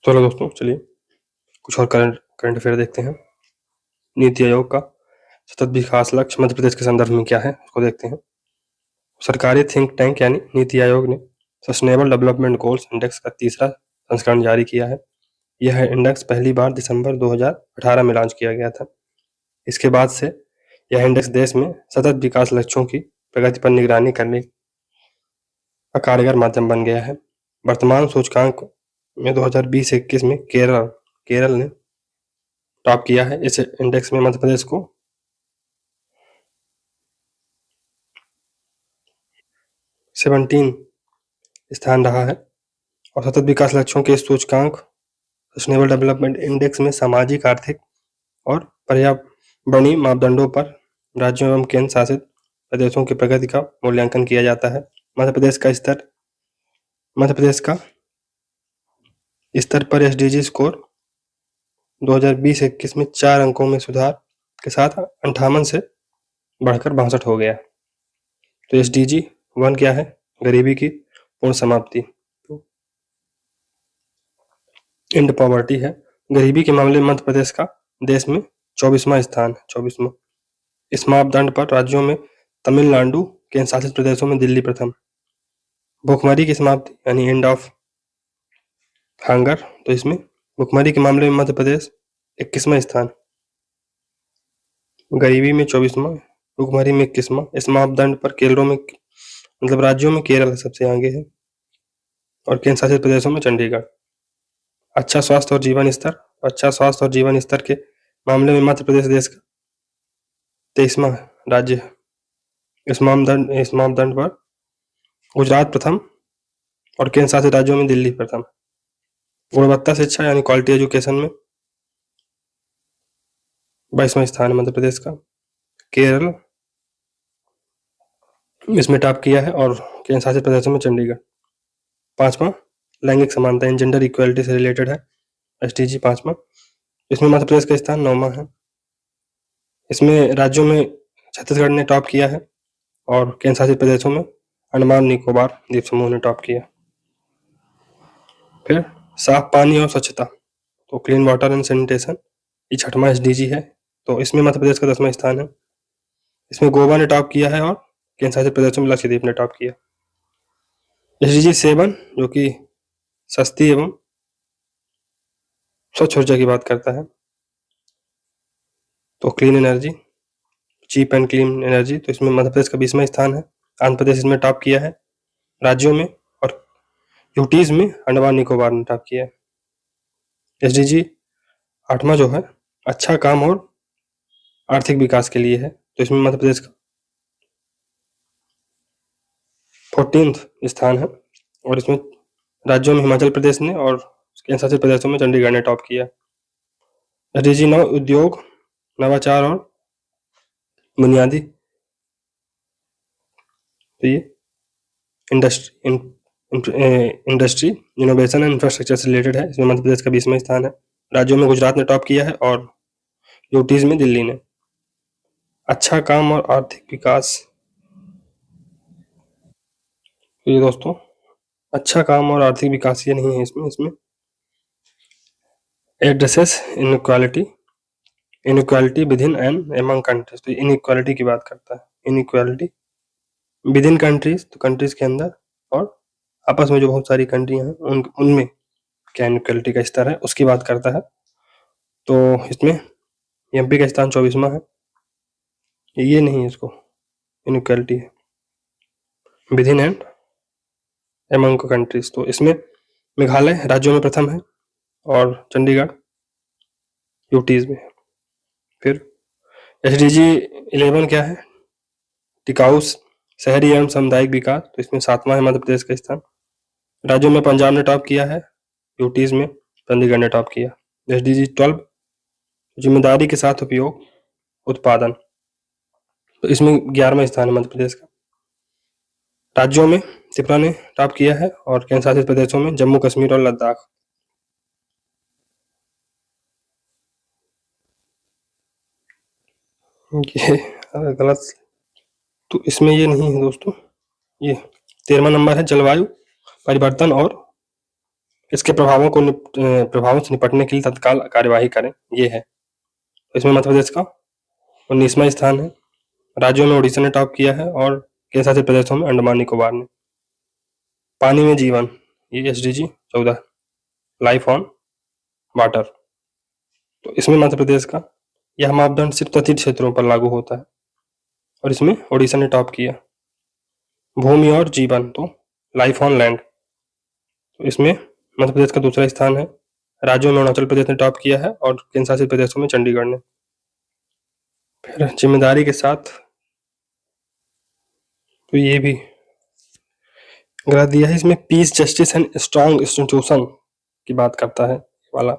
चलो दोस्तों, चलिए कुछ और करंट अफेयर देखते हैं। नीति आयोग का सतत विकास लक्ष्य मध्य प्रदेश के संदर्भ में क्या है, उसको देखते हैं। सरकारी थिंक टैंक यानी नीति आयोग ने सस्टेनेबल डेवलपमेंट गोल्स इंडेक्स का तीसरा संस्करण जारी किया है। यह इंडेक्स पहली बार दिसंबर 2018 में लॉन्च किया गया था। इसके बाद से यह इंडेक्स देश में सतत विकास लक्ष्यों की प्रगति पर निगरानी करने का कारगर माध्यम बन गया है। वर्तमान सूचकांक में 2020-21 में केरल ने टॉप किया है। इस इंडेक्स में मध्य प्रदेश को 17 स्थान रहा है और सतत विकास लक्ष्यों के इस सूचकांक सस्टेनेबल डेवलपमेंट इंडेक्स में सामाजिक, आर्थिक और पर्यावरणीय मापदंडों पर राज्यों एवं केंद्र शासित प्रदेशों की प्रगति का मूल्यांकन किया जाता है। मध्य प्रदेश का स्तर पर एसडीजी स्कोर 2020-21 में 4 अंकों में सुधार के साथ 58 से बढ़कर 62 हो गया। तो एसडीजी 1 क्या है? गरीबी की पूर्ण समाप्ति, एंड पॉवर्टी है। गरीबी के मामले में मध्य प्रदेश का देश में 24वां स्थान है, 24वां। इस मापदंड पर राज्यों में तमिलनाडु, केंद्र शासित प्रदेशों में दिल्ली प्रथम। भूखमरी की समाप्ति यानी एंड ऑफ हंगर, तो इसमें भूखमरी के मामले में मध्य प्रदेश 21वां स्थान, गरीबी में 24वां, भूखमरी में 21वां। इस मापदंड पर केरलों में राज्यों में केरल सबसे आगे है और केंद्र शासित प्रदेशों में चंडीगढ़। अच्छा स्वास्थ्य और जीवन स्तर के मामले में मध्य प्रदेश देश का 23वां राज्य है। इस मापदंड पर गुजरात प्रथम और केंद्र शासित राज्यों में दिल्ली प्रथम। गुणवत्ता शिक्षा यानी क्वालिटी एजुकेशन में 22वां स्थान है मध्य प्रदेश का। केरल इसमें टॉप किया है और केंद्र शासित प्रदेशों में चंडीगढ़। 5वां लैंगिक समानता इन जेंडर इक्वलिटी से रिलेटेड है, एसडीजी 5वां। इसमें मध्य प्रदेश का स्थान 9वां है। इसमें राज्यों में छत्तीसगढ़ ने टॉप किया है और केंद्र शासित प्रदेशों में अंडमान निकोबार द्वीप समूह ने टॉप किया। फिर साफ पानी और स्वच्छता, तो क्लीन वाटर एंड सैनिटेशन, ये 6वां एसडीजी है। तो इसमें मध्य प्रदेश का 10वां स्थान है। इसमें गोवा ने टॉप किया है और केंद्र शासित प्रदेशों में लक्षद्वीप ने टॉप किया। एसडीजी 7 जो कि सस्ती एवं स्वच्छ ऊर्जा की बात करता है, तो clean energy, cheap and clean energy, तो इसमें मध्य प्रदेश का 20वां स्थान है। आंध्र प्रदेश इसमें टॉप किया है राज्यों में, और यूटीज में अंडमान निकोबार ने टॉप किया है। एसडीजी 8वां जो है अच्छा काम और आर्थिक विकास के लिए है, तो इसमें मध्य प्रदेश का 14वां स्थान है और इसमें राज्यों में हिमाचल प्रदेश ने और केंद्र शासित प्रदेशों में चंडीगढ़ ने टॉप किया। एसडीजी 9 उद्योग, नवाचार और बुनियादी, तो ये इंडस्ट्री इनोवेशन एंड इंफ्रास्ट्रक्चर से रिलेटेड है। इसमें मध्य प्रदेश का 20वां स्थान है। राज्यों में गुजरात ने टॉप किया है और यूटीज में दिल्ली ने। अच्छा काम और आर्थिक विकास, तो ये दोस्तों अच्छा काम और आर्थिक विकास ये नहीं है, इसमें addresses inequality with in and among countries, तो इनइक्वालिटी की बात करता है। इनइक्वालिटी विद इन कंट्रीज, तो कंट्रीज के अंदर और आपस में जो बहुत सारी कंट्रियां हैं उनमें क्या इनइक्वालिटी का स्तर है उसकी बात करता है। तो इसमें एमपी का स्थान 24वां है। ये नहीं है, इसको इनइक्वालिटी है with in and among countries, तो इसमें मेघालय राज्यों में प्रथम है और चंडीगढ़ यूटीज में है। फिर एसडीजी 11 क्या है? टिकाऊ शहरी एवं सामुदायिक विकास, तो इसमें 7वां है मध्य प्रदेश का स्थान। राज्यों में पंजाब ने टॉप किया है, यूटीज में चंडीगढ़ ने टॉप किया। एसडीजी 12 जिम्मेदारी के साथ उपयोग उत्पादन, तो इसमें 11वां स्थान है मध्य प्रदेश का। राज्यों में त्रिपुरा ने टॉप किया है और केंद्र शासित प्रदेशों में जम्मू कश्मीर और लद्दाख। ये गलत, तो इसमें ये नहीं है दोस्तों। ये 13वां नंबर है जलवायु परिवर्तन और इसके प्रभावों से निपटने के लिए तत्काल कार्यवाही करें, ये है। इसमें मध्य प्रदेश का 19वां स्थान है। राज्यों में उड़ीसा ने टॉप किया है और केंद्र शासित प्रदेशों में अंडमान निकोबार ने। पानी में जीवन, ये SDG 14, लाइफ ऑन वाटर। तो इसमें मध्य प्रदेश का यह मापदंड सिर्फ तटीय क्षेत्रों पर लागू होता है और इसमें उड़ीसा ने टॉप किया। भूमि और जीवन, तो लाइफ ऑन लैंड, तो इसमें मध्य प्रदेश का दूसरा स्थान है। राज्यों में अरुणाचल प्रदेश ने टॉप किया है और केंद्र शासित प्रदेशों में चंडीगढ़ ने। फिर जिम्मेदारी के साथ तो ये भी ग्रह दिया है इसमें, peace, justice and strong institution की बात करता है वाला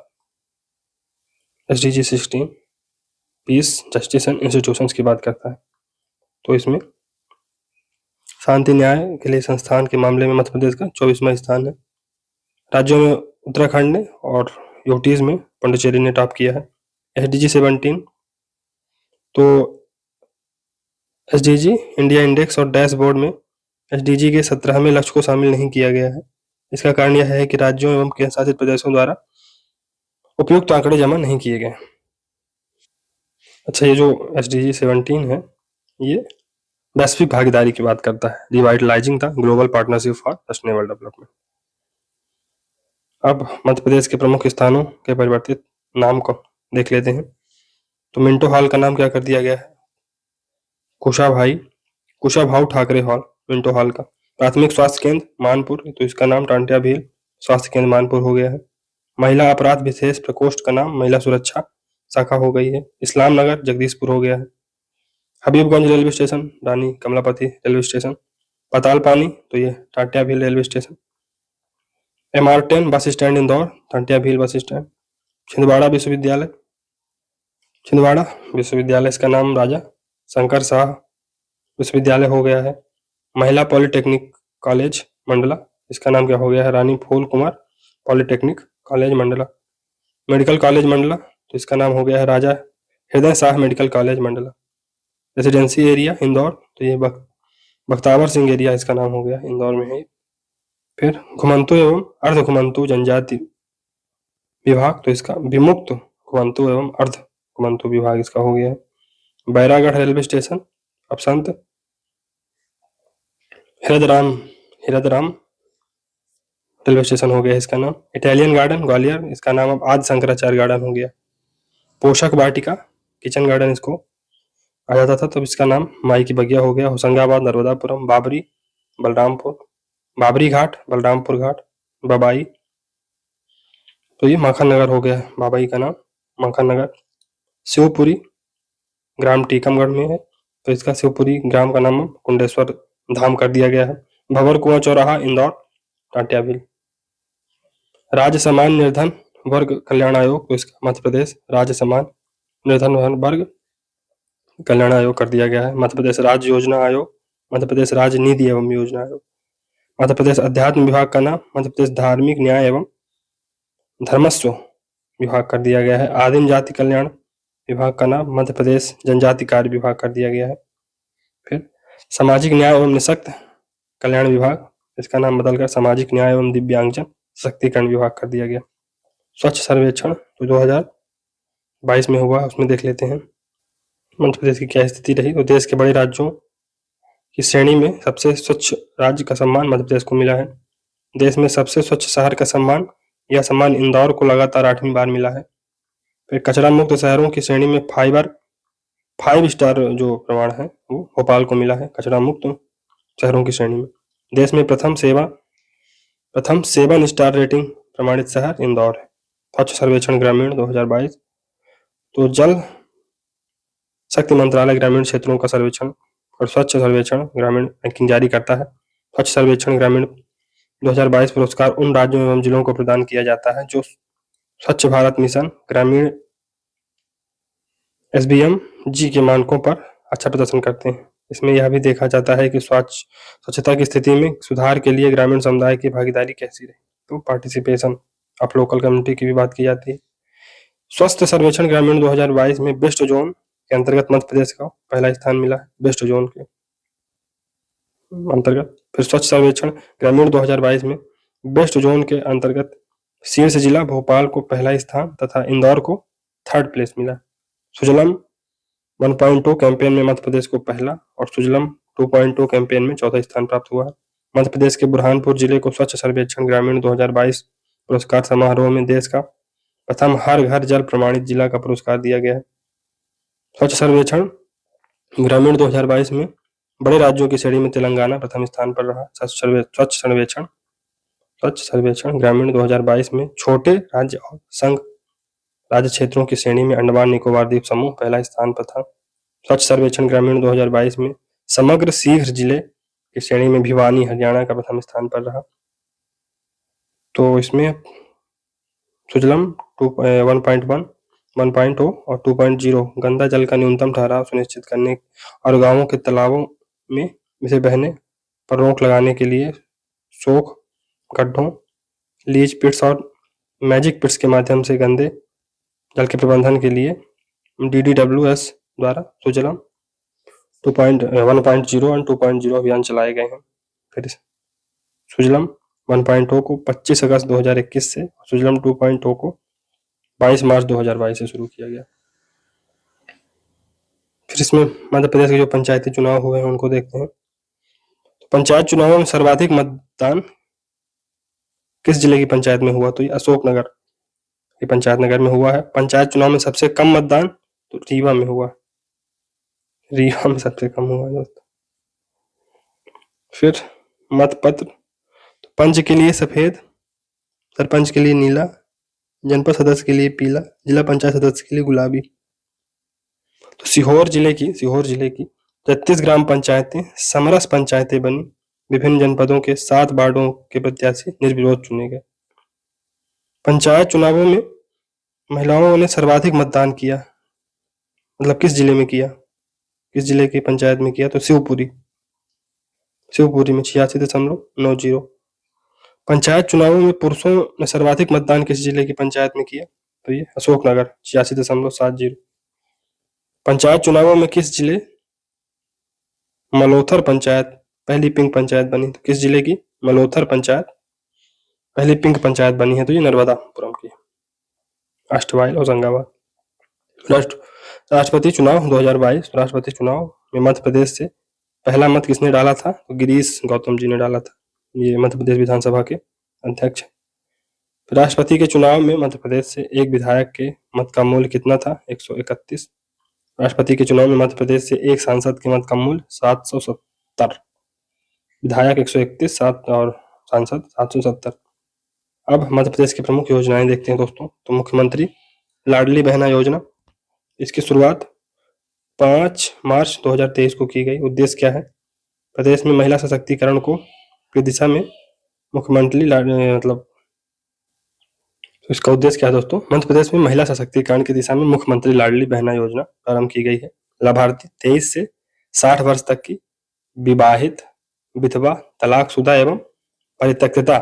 SDG 16, peace, justice and institutions की बात करता है। तो इसमें शांति न्याय के लिए संस्थान के मामले में मध्य प्रदेश का 24वां स्थान है। राज्यों में उत्तराखंड ने और यूटीज में पुडुचेरी ने टॉप किया है। SDG 17, तो SDG इंडिया इंडेक्स और डैशबोर्ड में SDG के 17वें लक्ष्य को शामिल नहीं किया गया है। इसका कारण यह है कि राज्यों एवं केंद्र शासित प्रदेशों द्वारा उपयुक्त आंकड़े जमा नहीं किए गए। अच्छा, ये जो SDG 17 है ये वैश्विक भागीदारी की बात करता है, revitalising the global partnership for sustainable development. अब मध्य प्रदेश के प्रमुख स्थानों के परिवर्तित नाम को देख लेते हैं। तो मिंटो हॉल का नाम क्या कर दिया गया है? Kushabhau Thackeray hall, Minto hall का। प्राथमिक स्वास्थ्य केंद्र मानपुर, तो इसका नाम टांट्या भील स्वास्थ्य केंद्र मानपुर हो गया है। महिला अपराध विशेष प्रकोष्ठ का नाम महिला सुरक्षा शाखा हो गई है। इस्लाम नगर जगदीशपुर हो गया है। हबीबगंज रेलवे स्टेशन, रानी कमलापति रेलवे स्टेशन। पाताल पानी, तो ये Tantya Bhil railway station. MR10 bus stand Indore, Tantya Bhil bus stand. Chhindwara विश्वविद्यालय, इसका नाम राजा शंकर शाह विश्वविद्यालय हो गया है। महिला पॉलिटेक्निक कॉलेज मंडला, इसका नाम क्या हो गया है? Rani Phool Kumar polytechnic college Mandla. Medical college Mandla, तो इसका नाम हो गया है Raja Hriday Shah medical college Mandla. Residency area Indore, तो ये बख्तावर सिंह एरिया इसका नाम हो गया, इंदौर में है। फिर घुमंतु एवं अर्ध घुमंतु जनजाति विभाग, तो इसका विमुक्त घुमंतु एवं अर्ध घुमंतु विभाग इसका हो गया है। बैरागढ़ रेलवे स्टेशन, अब संत हिरदराम रेलवे स्टेशन हो गया इसका नाम। इटालियन गार्डन ग्वालियर, इसका नाम अब आदि शंकराचार्य गार्डन हो गया। पोषक वाटिका किचन गार्डन इसको आ जाता था, तब इसका नाम माई की बगिया हो गया। होशंगाबाद नर्मदापुरम, बाबरी घाट बलरामपुर घाट, बबाई, तो ये माखन नगर हो गया, बाबाई का नाम माखन नगर। शिवपुरी ग्राम टीकमगढ़ में है, तो इसका शिवपुरी ग्राम का नाम कुंडेश्वर धाम कर दिया गया है। भंवर कुआं चौराहा इंदौर, टांट्या भील। राज्य समान निर्धन वर्ग कल्याण आयोग, तो इसका मध्य प्रदेश राज्य समान निर्धन वर्ग कल्याण आयोग कर दिया गया है। मध्य प्रदेश राज्य योजना आयोग, मध्य प्रदेश राज्य निधि एवं योजना आयोग। मध्य प्रदेश अध्यात्म विभाग का नाम मध्य प्रदेश धार्मिक न्याय एवं धर्मस्व विभाग कर दिया गया है। आदिम जाति कल्याण विभाग का नाम मध्य प्रदेश जनजाति कार्य विभाग कर दिया गया है। फिर सामाजिक न्याय एवं निःशक्त कल्याण विभाग, इसका नाम बदलकर सामाजिक न्याय एवं दिव्यांगजन सशक्तिकरण विभाग कर दिया गया। स्वच्छ सर्वेक्षण तो 2022 में हुआ, उसमें देख लेते हैं मध्य प्रदेश की क्या स्थिति रही। तो देश के बड़े राज्यों की श्रेणी में सबसे स्वच्छ राज्य का सम्मान मध्य प्रदेश को मिला है। देश में सबसे स्वच्छ शहर का सम्मान, यह सम्मान इंदौर को लगातार 8वीं बार मिला है। फिर कचरा मुक्त शहरों की श्रेणी में 5 स्टार जो प्रमाण है वो भोपाल को मिला है, कचरा मुक्त शहरों की श्रेणी में। देश में प्रथम 7 स्टार रेटिंग प्रमाणित शहर इंदौर है। स्वच्छ सर्वेक्षण ग्रामीण 2022, तो जल शक्ति मंत्रालय ग्रामीण क्षेत्रों का सर्वेक्षण और स्वच्छ सर्वेक्षण ग्रामीण रैंकिंग जारी करता है। स्वच्छ सर्वेक्षण ग्रामीण 2022 पुरस्कार उन राज्यों एवं जिलों को प्रदान किया जाता है जो स्वच्छ भारत मिशन ग्रामीण SBMG के मानकों पर अच्छा प्रदर्शन करते हैं। इसमें यह भी देखा जाता है कि स्वच्छता की स्थिति में सुधार के लिए ग्रामीण समुदाय की भागीदारी कैसी रही, तो पार्टिसिपेशन ऑफ लोकल कम्युनिटी की भी बात की जाती है। स्वस्थ सर्वेक्षण ग्रामीण 2022 में बेस्ट जोन के अंतर्गत मध्य प्रदेश का पहला स्थान मिला है, बेस्ट जोन के अंतर्गत। फिर स्वच्छ सर्वेक्षण ग्रामीण 2022 में बेस्ट जोन के अंतर्गत शीर्ष जिला भोपाल को पहला स्थान तथा इंदौर को 3rd प्लेस मिला। सुजलम 1.0 कैंपेन में मध्य प्रदेश को पहला और सुजलम 2.0 कैंपेन में चौथा स्थान प्राप्त हुआ है। मध्य प्रदेश के बुरहानपुर जिले को स्वच्छ सर्वेक्षण ग्रामीण 2022 पुरस्कार समारोह में देश का प्रथम हर घर जल प्रमाणित जिला का पुरस्कार दिया गया है। स्वच्छ सर्वेक्षण ग्रामीण 2022 में बड़े राज्यों की श्रेणी में तेलंगाना प्रथम स्थान पर रहा। स्वच्छ सर्वेक्षण ग्रामीण 2022 में छोटे राज्य और संघ राज्य क्षेत्रों की श्रेणी में अंडमान निकोबार द्वीप समूह पहला स्थान पर था। स्वच्छ सर्वेक्षण ग्रामीण 2022 में समग्र शीघ्र जिले की श्रेणी में भिवानी हरियाणा का प्रथम स्थान पर रहा। तो इसमें सुजलम 1.1, 1.0 और 2.0 गंदा जल का न्यूनतम ठहराव सुनिश्चित करने और गांवों के तालाबों में इसे बहने पर रोक लगाने के लिए सोख गड्ढों, लीच पिट्स और मैजिक पिट्स के माध्यम से गंदे जल के प्रबंधन के लिए DDWS द्वारा सुजलम 1.0 और 2.0 अभियान चलाए गए हैं। फिर सुजलम 1.0 को 25 अगस्त 2021 से, सुजलम 2.0 को 22 मार्च 2022 से शुरू किया गया। फिर इसमें मध्य प्रदेश के जो पंचायती चुनाव हुए हैं उनको देखते हैं। तो पंचायत चुनावों में सर्वाधिक मतदान किस जिले की पंचायत में हुआ? तो ये अशोकनगर की पंचायत नगर में हुआ है। पंचायत चुनाव में सबसे कम मतदान तो रीवा में हुआ, रीवा में सबसे कम हुआ दोस्तों। फिर मतपत्र, तो पंच के लिए सफेद, सरपंच के लिए नीला, जनपद सदस्य के लिए पीला, जिला पंचायत सदस्य के लिए गुलाबी। तो सीहोर जिले की 33 ग्राम पंचायतें समरस पंचायतें बनी। विभिन्न जनपदों के 7 वार्डों के प्रत्याशी निर्विरोध चुने गए। पंचायत चुनावों में महिलाओं ने सर्वाधिक मतदान किया, मतलब किस जिले में किया, किस जिले की पंचायत में किया? तो शिवपुरी में 86.90। पंचायत चुनावों में पुरुषों ने सर्वाधिक मतदान किस जिले की पंचायत में किया? तो ये अशोकनगर 86.70। पंचायत चुनावों में किस जिले मलोथर पंचायत पहली पिंक पंचायत बनी? तो किस जिले की मलोथर पंचायत पहली पिंक पंचायत बनी है? तो ये नर्मदापुरम की, अष्टवाइल होशंगाबाद। राष्ट्रपति चुनाव 2022, राष्ट्रपति चुनाव में मध्य प्रदेश से पहला मत किसने डाला था? तो गिरीश गौतम जी ने डाला था, ये मध्य प्रदेश विधानसभा के अध्यक्ष। राष्ट्रपति के चुनाव में मध्य प्रदेश से एक विधायक के मत का मूल्य कितना था? 131। राष्ट्रपति के चुनाव में मध्य प्रदेश से एक सांसद के मत का मूल्य 770, विधायक 131 और सांसद 770। अब मध्य प्रदेश की प्रमुख योजनाएं देखते हैं दोस्तों। तो मुख्यमंत्री लाडली बहना योजना, इसकी शुरुआत 5 मार्च 2023 को की गई। उद्देश्य क्या है? प्रदेश में महिला सशक्तिकरण को की दिशा में मुख्यमंत्री मतलब इसका उद्देश्य क्या है दोस्तों? मध्य प्रदेश में महिला सशक्तिकरण की दिशा में मुख्यमंत्री लाडली बहना योजना प्रारंभ की गई है। लाभार्थी 23 से 60 वर्ष तक की विवाहित, विधवा, तलाकशुदा एवं परित्यक्ता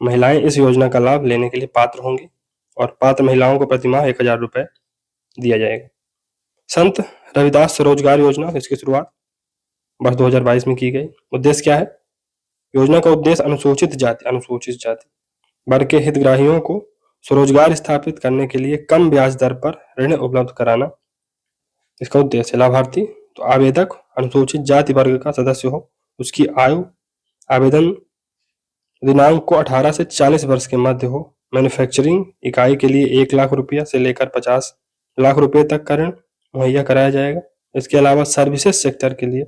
महिलाएं इस योजना का लाभ लेने के लिए पात्र होंगी और पात्र महिलाओं को प्रतिमाह 1000 रुपए दिया जाएगा। संत रविदास स्वरोजगार योजना, इसकी शुरुआत वर्ष 2022 में की गई। उद्देश्य क्या है? योजना का उद्देश्य अनुसूचित जाति वर्ग के हितग्राहियों को स्वरोजगार स्थापित करने के लिए कम ब्याज दर पर ऋण उपलब्ध कराना इसका उद्देश्य है। लाभार्थी, तो आवेदक अनुसूचित जाति वर्ग का सदस्य हो, उसकी आयु आवेदन दिनांक को 18 से 40 वर्ष के मध्य हो, मैन्युफैक्चरिंग इकाई के लिए 1 लाख रुपया से लेकर 50 लाख रुपए तक का ऋण मुहैया कराया जाएगा। इसके अलावा सर्विसेज सेक्टर के लिए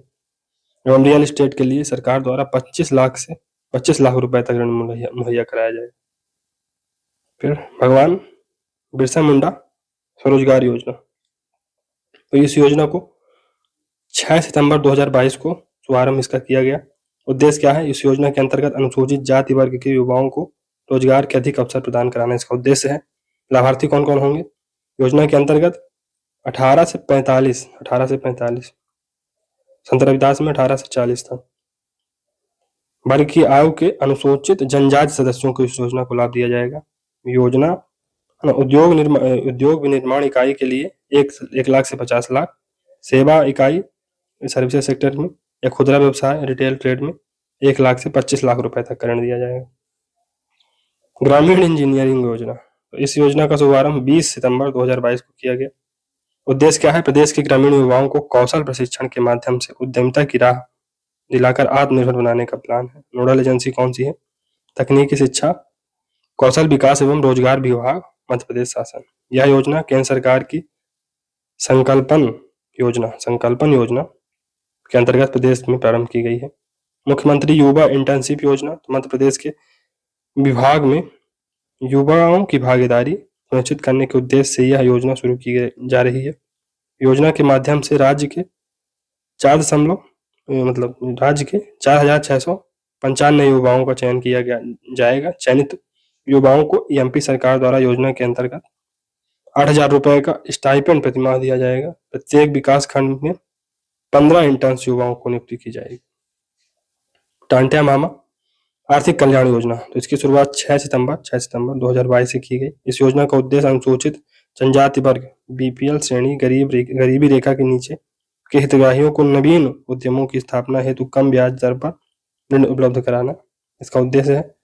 एवं रियल एस्टेट के लिए सरकार द्वारा 25 लाख रुपए तक ऋण मुहैया कराया जाएगा। फिर भगवान बिरसा मुंडा स्वरोजगार योजना, तो इस योजना को 6 सितंबर 2022 को शुभारंभ इसका किया गया। उद्देश्य क्या है? इस योजना के अंतर्गत अनुसूचित जाति वर्ग के युवाओं को रोजगार के अधिक अवसर प्रदान कराना इसका उद्देश्य है। लाभार्थी कौन कौन होंगे? योजना के अंतर्गत 18 से 45, संत रविदास में 18 से 40 था, वर्ग की आयु के अनुसूचित जनजाति सदस्यों को इस योजना को लाभ दिया जाएगा। योजना उद्योग विनिर्माण इकाई के लिए 1 लाख से 50 लाख, सेवा इकाई सर्विसेज सेक्टर में या खुदरा व्यवसाय रिटेल ट्रेड में 1 लाख से 25 लाख रुपए तक का ऋण दिया जाएगा। ग्रामीण इंजीनियरिंग योजना, तो इस योजना का शुभारंभ 20 सितंबर 2022 को किया गया। उद्देश्य क्या है? प्रदेश के ग्रामीण युवाओं को कौशल प्रशिक्षण के माध्यम से उद्यमिता की राह दिलाकर आत्मनिर्भर बनाने का प्लान है। नोडल एजेंसी कौन सी है? तकनीकी शिक्षा, कौशल विकास एवं रोजगार विभाग, मध्य प्रदेश शासन। यह योजना केंद्र सरकार की संकल्पन योजना के अंतर्गत प्रदेश में प्रारंभ की गई है। मुख्यमंत्री युवा इंटर्नशिप योजना, तो मध्य प्रदेश के विभाग में युवाओं की भागीदारी सुनिश्चित करने के उद्देश्य से यह योजना शुरू की जा रही है। योजना के माध्यम से राज्य के 4,695 युवाओं का चयन किया जाएगा। चयनित युवाओं को एमपी सरकार द्वारा योजना के अंतर्गत 8,000 रुपए का स्टाइपेंड प्रतिमाह दिया जाएगा। प्रत्येक विकास खंड में 15 इंटर्न्स युवाओं को नियुक्ति की जाएगी। टांटिया मामा आर्थिक कल्याण योजना, तो इसकी शुरुआत 6 सितंबर 2022 से की गई। इस योजना का उद्देश्य अनुसूचित जनजाति वर्ग बीपीएल श्रेणी गरीबी रेखा के नीचे के हितग्राहियों को नवीन उद्यमों की स्थापना हेतु कम ब्याज दर पर ऋण उपलब्ध कराना इसका उद्देश्य है।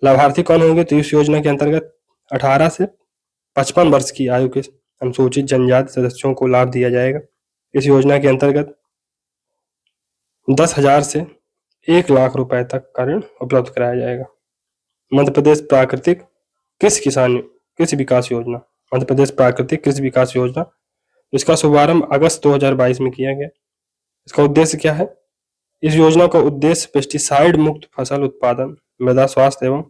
लाभार्थी कौन होंगे? तो इस योजना के अंतर्गत 18 से 55 वर्ष की आयु के अनुसूचित जनजाति सदस्यों को लाभ दिया जाएगा। इस योजना के अंतर्गत 10,000 से 1 लाख रुपए तक का ऋण उपलब्ध कराया जाएगा। मध्य प्रदेश प्राकृतिक कृषि विकास योजना, मध्य प्रदेश प्राकृतिक कृषि विकास योजना, इसका शुभारंभ अगस्त 2022 में किया गया। इसका उद्देश्य क्या है? इस योजना का उद्देश्य पेस्टिसाइड मुक्त फसल उत्पादन, मृदा स्वास्थ्य एवं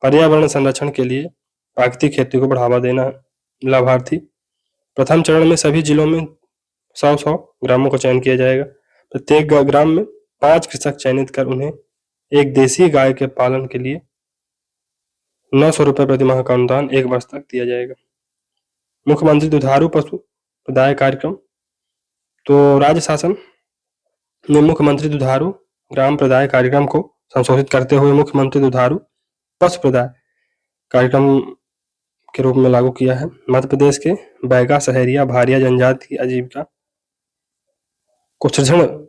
पर्यावरण संरक्षण के लिए प्राकृतिक खेती को बढ़ावा देना है। लाभार्थी प्रथम चरण में सभी जिलों में 100 ग्रामों का चयन किया जाएगा। प्रत्येक ग्राम में 5 कृषक चयनित कर उन्हें एक देसी गाय के पालन के लिए 900 रुपए प्रति माह का अनुदान 1 वर्ष तक दिया जाएगा। मुख्यमंत्री दुधारू पशु प्रदाय कार्यक्रम, तो राज्य शासन ने मुख्यमंत्री दुधारू ग्राम प्रदाय कार्यक्रम को संशोधित करते हुए मुख्यमंत्री दुधारू पशु प्रदाय कार्यक्रम के रूप में लागू किया है। मध्य प्रदेश के बैगा, सहरिया, भारिया जनजाति की आजीविका को सृजन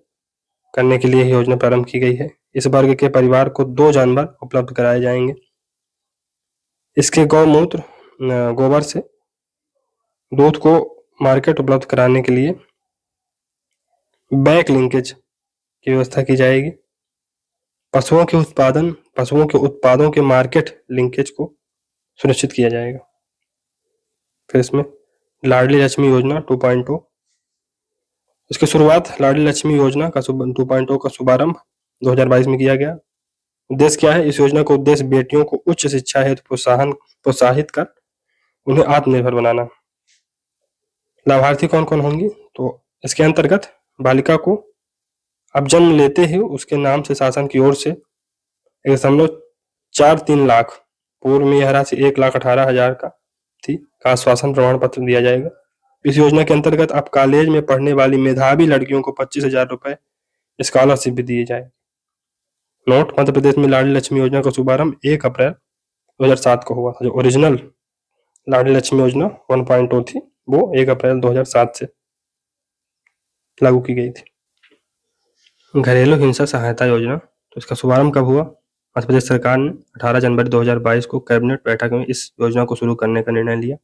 करने के लिए योजना प्रारंभ की गई है। इस वर्ग के परिवार को 2 जानवर उपलब्ध कराए जाएंगे। इसके गोबर से दूध को मार्केट उपलब्ध कराने के लिए बैक लिंकेज की व्यवस्था की जाएगी। पशुओं के उत्पादों के मार्केट लिंकेज को सुनिश्चित किया जाएगा। फिर इसमें लाडली लक्ष्मी योजना 2.0, इसकी शुरुआत लाडली लक्ष्मी योजना का 2.0 का शुभारंभ 2022 में किया गया। उद्देश्य क्या है? इस योजना का उद्देश्य बेटियों को उच्च शिक्षा हेतु प्रोत्साहित कर उन्हें आत्मनिर्भर बनाना। लाभार्थी कौन कौन होंगी? तो इसके अंतर्गत बालिका को अब जन्म लेते ही उसके नाम से शासन की ओर से 1.43 लाख, पूर्व में यह राशि 1,18,000 का थी, का आश्वासन प्रमाण पत्र दिया जाएगा। इस योजना के अंतर्गत अब कॉलेज में पढ़ने वाली मेधावी लड़कियों को 25,000 रुपए स्कॉलरशिप भी दिए जाए। नोट: मध्य प्रदेश में लाडली लक्ष्मी योजना का शुभारंभ 1 अप्रैल 2007 को हुआ था। जो ओरिजिनल लाडली लक्ष्मी योजना 1.0 थी वो 1 अप्रैल 2007 से लागू की गई थी। घरेलू हिंसा सहायता योजना, तो इसका शुभारंभ कब हुआ? मध्य प्रदेश सरकार ने 18 जनवरी 2022 को कैबिनेट बैठक में इस योजना को शुरू करने का निर्णय लिया।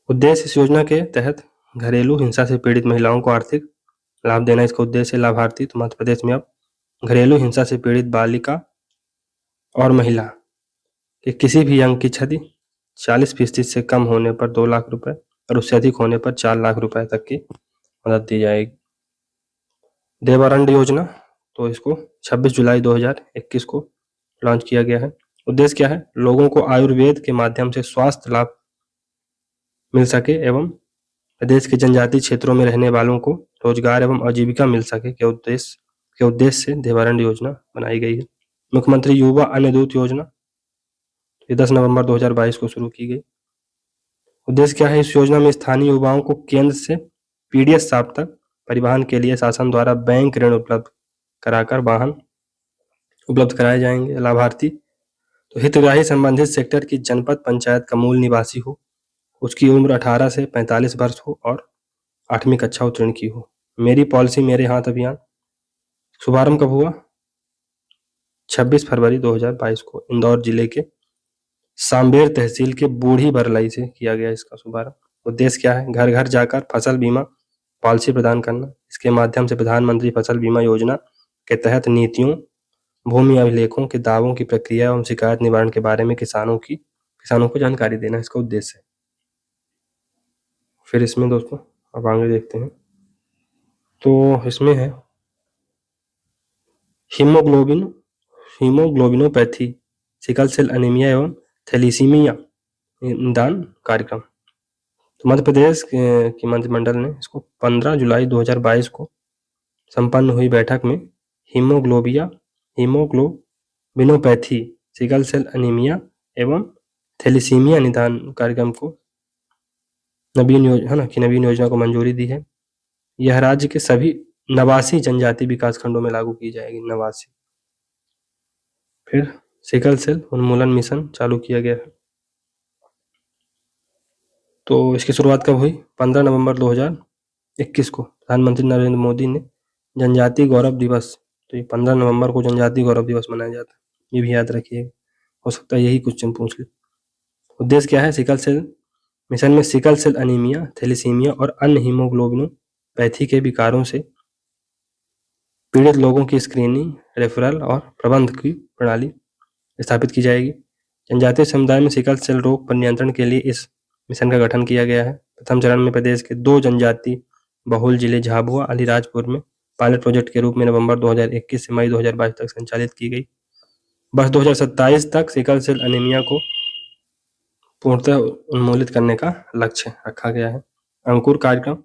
उद्देश्य: इस योजना के तहत घरेलू हिंसा से पीड़ित महिलाओं को आर्थिक लाभ देना इसका उद्देश्य है। लाभार्थी, तो मध्य प्रदेश में अब घरेलू हिंसा से पीड़ित बालिका और महिला के किसी भी अंग की क्षति 40% से कम होने पर 2 लाख रुपए और उससे अधिक होने पर 4 लाख रुपए तक की मदद दी जाएगी। देवारंड योजना, तो इसको 26 जुलाई 2021 को लॉन्च किया गया है। उद्देश्य क्या है? लोगों को आयुर्वेद के माध्यम से स्वास्थ्य लाभ मिल सके एवं प्रदेश के जनजातीय क्षेत्रों में रहने वालों को रोजगार एवं आजीविका मिल सके के उद्देश्य से देवारंड योजना बनाई गई है। मुख्यमंत्री युवा अन्नदूत योजना, ये 10 नवंबर 2022 को शुरू की गई। उद्देश्य क्या है? इस योजना में स्थानीय युवाओं को केंद्र से पीडीएस शॉप तक परिवहन के लिए शासन द्वारा बैंक ऋण उपलब्ध कराकर वाहन उपलब्ध कराए जाएंगे। लाभार्थी, तो हितग्राही संबंधित सेक्टर की जनपद पंचायत का मूल निवासी हो, उसकी उम्र 18 से 45 वर्ष हो और 8वीं कक्षा उत्तीर्ण की हो। मेरी पॉलिसी मेरे हाथ अभियान शुभारंभ कब हुआ? 26 फरवरी 2022 को इंदौर जिले के सांबेर तहसील के बूढ़ी बरलाई से किया गया इसका शुभारंभ। उद्देश्य क्या है? घर घर जाकर फसल बीमा पॉलिसी प्रदान करना। इसके माध्यम से प्रधानमंत्री फसल बीमा योजना के तहत नीतियों, भूमि अभिलेखों के दावों की प्रक्रिया एवं शिकायत निवारण के बारे में किसानों को जानकारी देना इसका उद्देश्य है। फिर इसमें दोस्तों अब आगे देखते हैं, तो इसमें है हीमोग्लोबिनोपैथी, सिकल सेल एनीमिया एवं थैलीसीमिया निदान कार्यक्रम। तो मध्य प्रदेश की मंत्रिमंडल ने इसको 15 जुलाई 2022 को संपन्न हुई बैठक में हीमोग्लोबिनोपैथी, सिकल सेल एनीमिया एवं थैलीसीमिया निदान कार्यक्रम को नवीन योजना को मंजूरी दी है। यह राज्य के सभी 89 जनजाति विकास खंडों में लागू की जाएगी। 89। फिर सिकल सेल उन्मूलन मिशन चालू किया गया है। तो इसकी शुरुआत कब हुई? 15 नवंबर 2021 को प्रधानमंत्री नरेंद्र मोदी ने जनजाति गौरव दिवस, तो ये 15 नवंबर को जनजाति गौरव दिवस मनाया जाता है, ये भी याद रखिएगा, हो सकता है यही क्वेश्चन पूछ ले। उद्देश्य क्या है? सिकल सेल मिशन में सिकल सेल एनीमिया, थैलीसीमिया और अन्य हीमोग्लोबिनोपैथी के विकारों से पीड़ित लोगों की स्क्रीनिंग, रेफरल और प्रबंधन की प्रणाली स्थापित की जाएगी। जनजातीय समुदाय में सिकल सेल रोग पर नियंत्रण के लिए इस मिशन का गठन किया गया है। प्रथम चरण में प्रदेश के 2 जनजाति बहुल जिले झाबुआ, अलीराजपुर में पायलट प्रोजेक्ट के रूप में नवंबर 2021 से मई 2022 तक संचालित की गई। वर्ष 2027 तक सिकल सेल एनीमिया को पूर्णतः उन्मूलित करने का लक्ष्य रखा गया है। अंकुर कार्यक्रम,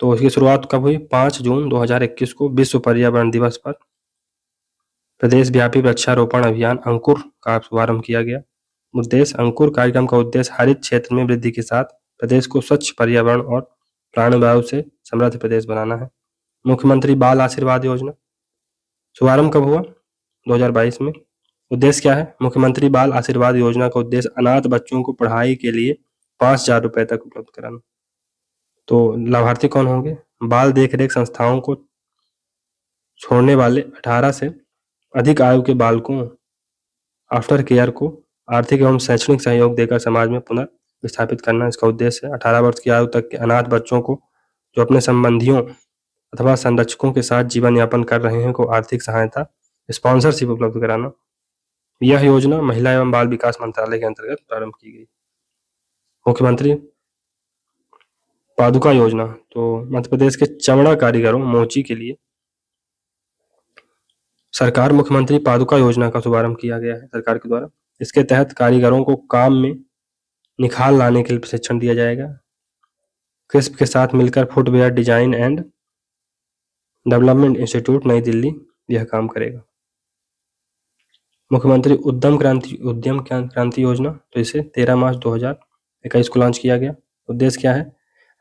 तो इसकी शुरुआत कब हुई? 5 जून 2021 को विश्व पर्यावरण दिवस पर प्रदेश व्यापी वृक्षारोपण अभियान अंकुर का शुभारंभ किया गया। उद्देश्य, अंकुर कार्यक्रम का उद्देश्य हरित क्षेत्र में वृद्धि के साथ प्रदेश को स्वच्छ पर्यावरण और प्राणवायु से समृद्ध प्रदेश बनाना है। मुख्यमंत्री बाल आशीर्वाद योजना शुभारंभ कब हुआ? 2022 में। उद्देश्य क्या है? मुख्यमंत्री बाल आशीर्वाद योजना का उद्देश्य अनाथ बच्चों को पढ़ाई के लिए 5,000 रुपए तक उपलब्ध कराना। तो लाभार्थी कौन होंगे? बाल देखरेख संस्थाओं को छोड़ने वाले 18 से अधिक आयु के बालकों आफ्टर केयर को आर्थिक एवं शैक्षणिक सहयोग देकर समाज में पुनर्स्थापित करना इसका उद्देश्य है। 18 वर्ष की आयु तक के अनाथ बच्चों को जो अपने संबंधियों अथवा संरक्षकों के साथ जीवन यापन कर रहे हैं को आर्थिक सहायता, स्पॉन्सरशिप उपलब्ध कराना। यह योजना महिला एवं बाल विकास मंत्रालय के अंतर्गत प्रारंभ की गई। मुख्यमंत्री पादुका योजना, तो मध्य प्रदेश के चमड़ा कारीगरों मोची के लिए सरकार मुख्यमंत्री पादुका योजना का शुभारंभ किया गया है सरकार के द्वारा। इसके तहत कारीगरों को काम में निखार लाने के लिए प्रशिक्षण दिया जाएगा। क्रिस्प के साथ मिलकर footwear design and development institute नई दिल्ली यह काम करेगा। मुख्यमंत्री उद्यम क्रांति योजना, तो इसे 13 मार्च 2021 को लॉन्च किया गया। उद्देश्य क्या है?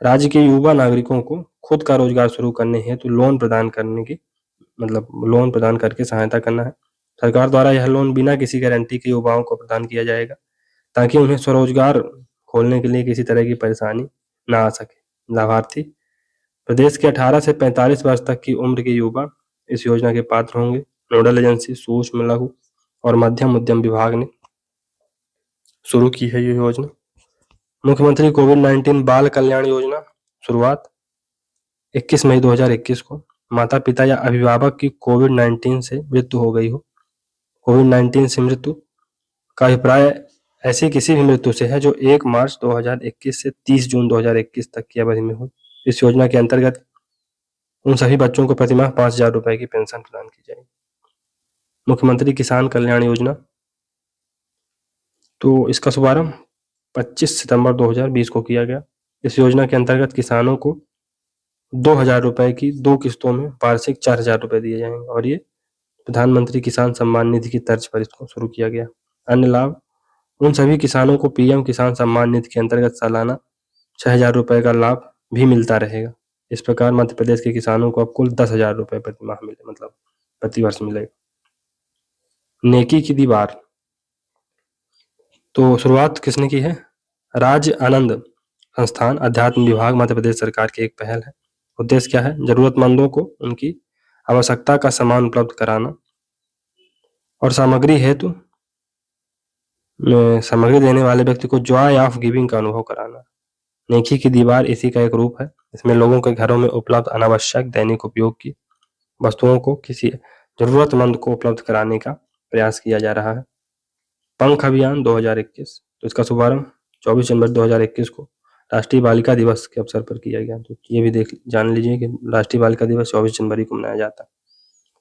राज्य के युवा नागरिकों को खुद का रोजगार शुरू करने हेतु लोन प्रदान करके सहायता करना है। सरकार द्वारा यह लोन बिना किसी गारंटी के युवाओं को प्रदान किया जाएगा ताकि उन्हें स्वरोजगार खोलने के लिए किसी तरह की परेशानी ना आ सके। लाभार्थी प्रदेश के 18 से 45 वर्ष तक की उम्र के युवा इस योजना के पात्र होंगे। नोडल एजेंसी सूक्ष्म, लघु और मध्यम उद्यम विभाग ने शुरू की है ये योजना। मुख्यमंत्री कोविड-19 बाल कल्याण योजना शुरुआत 21 मई 2021 को। माता पिता या अभिभावक की कोविड-19 से मृत्यु हो गई हो। कोविड-19 से मृत्यु का अभिप्राय ऐसी किसी भी मृत्यु से है जो 1 मार्च 2021 से 30 जून 2021 तक की अवधि में हो। इस योजना के अंतर्गत उन सभी बच्चों को प्रतिमाह 5,000 रुपए की पेंशन प्रदान की जाएगी। मुख्यमंत्री किसान कल्याण योजना, तो इसका शुभारंभ 25 सितंबर 2020 को किया गया। इस योजना के अंतर्गत किसानों को 2,000 रुपए की 2 किस्तों में वार्षिक 4,000 रुपए दिए जाएंगे और ये प्रधानमंत्री किसान सम्मान निधि की तर्ज पर इसको शुरू किया गया। अन्य लाभ, उन सभी किसानों को पीएम किसान सम्मान निधि के अंतर्गत सालाना 6,000 रुपए का लाभ भी मिलता रहेगा। इस प्रकार मध्य प्रदेश के किसानों को अब कुल 10,000 रुपए प्रति माह मिले, मतलब प्रति वर्ष मिलेगा। नेकी की दीवार, तो शुरुआत किसने की है? राज्य आनंद संस्थान अध्यात्म विभाग मध्य प्रदेश सरकार की एक पहल है। उद्देश्य क्या है? जरूरतमंदों को उनकी आवश्यकता का सामान उपलब्ध कराना। और सामग्री हेतु सामग्री देने वाले व्यक्ति को जॉय ऑफ गिविंग का अनुभव कराना। नेकी की दीवार इसी का एक रूप है। इसमें लोगों के घरों में उपलब्ध अनावश्यक दैनिक उपयोग की वस्तुओं को किसी जरूरतमंद को उपलब्ध कराने का प्रयास किया जा रहा है। पंख अभियान 2021, तो इसका शुभारंभ 24 जनवरी 2021 को राष्ट्रीय बालिका दिवस के अवसर पर किया गया। तो ये भी जान लीजिए कि राष्ट्रीय बालिका दिवस 24 जनवरी को मनाया जाता है।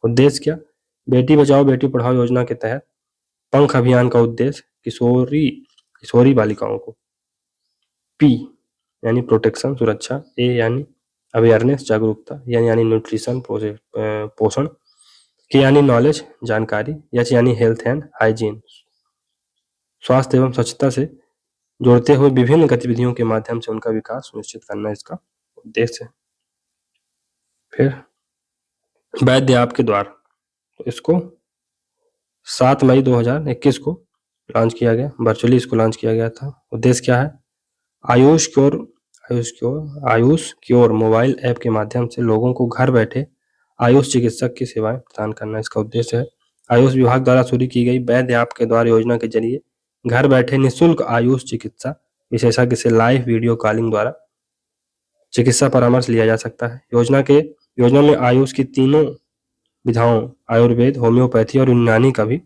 उद्देश्य क्या? बेटी बचाओ बेटी पढ़ाओ योजना के तहत पंख अभियान का उद्देश्य किशोरी बालिकाओं को पी यानी प्रोटेक्शन सुरक्षा, ए यानी अवेयरनेस जागरूकता, यानी न्यूट्रिशन पोषण, के यानी नॉलेज जानकारी, एच यानी हेल्थ एंड हाइजीन स्वास्थ्य एवं स्वच्छता से जोड़ते हुए विभिन्न गतिविधियों के माध्यम से उनका विकास सुनिश्चित करना इसका उद्देश्य है। फिर वैद्य आपके द्वार, तो इसको 7 मई 2021 को लॉन्च किया गया, वर्चुअली इसको लॉन्च किया गया था। उद्देश्य क्या है? आयुष क्योर मोबाइल ऐप के माध्यम से लोगों को घर बैठे आयुष चिकित्सक की सेवाएं प्रदान करना इसका उद्देश्य है। आयुष विभाग द्वारा शुरू की गई वैद्य ऐप के द्वारा योजना के जरिए घर बैठे निःशुल्क आयुष चिकित्सा विशेषज्ञ से लाइव वीडियो कॉलिंग द्वारा चिकित्सा परामर्श लिया जा सकता है। योजना में आयुष की तीनों विधाओं आयुर्वेद, होम्योपैथी और यूनानी का भी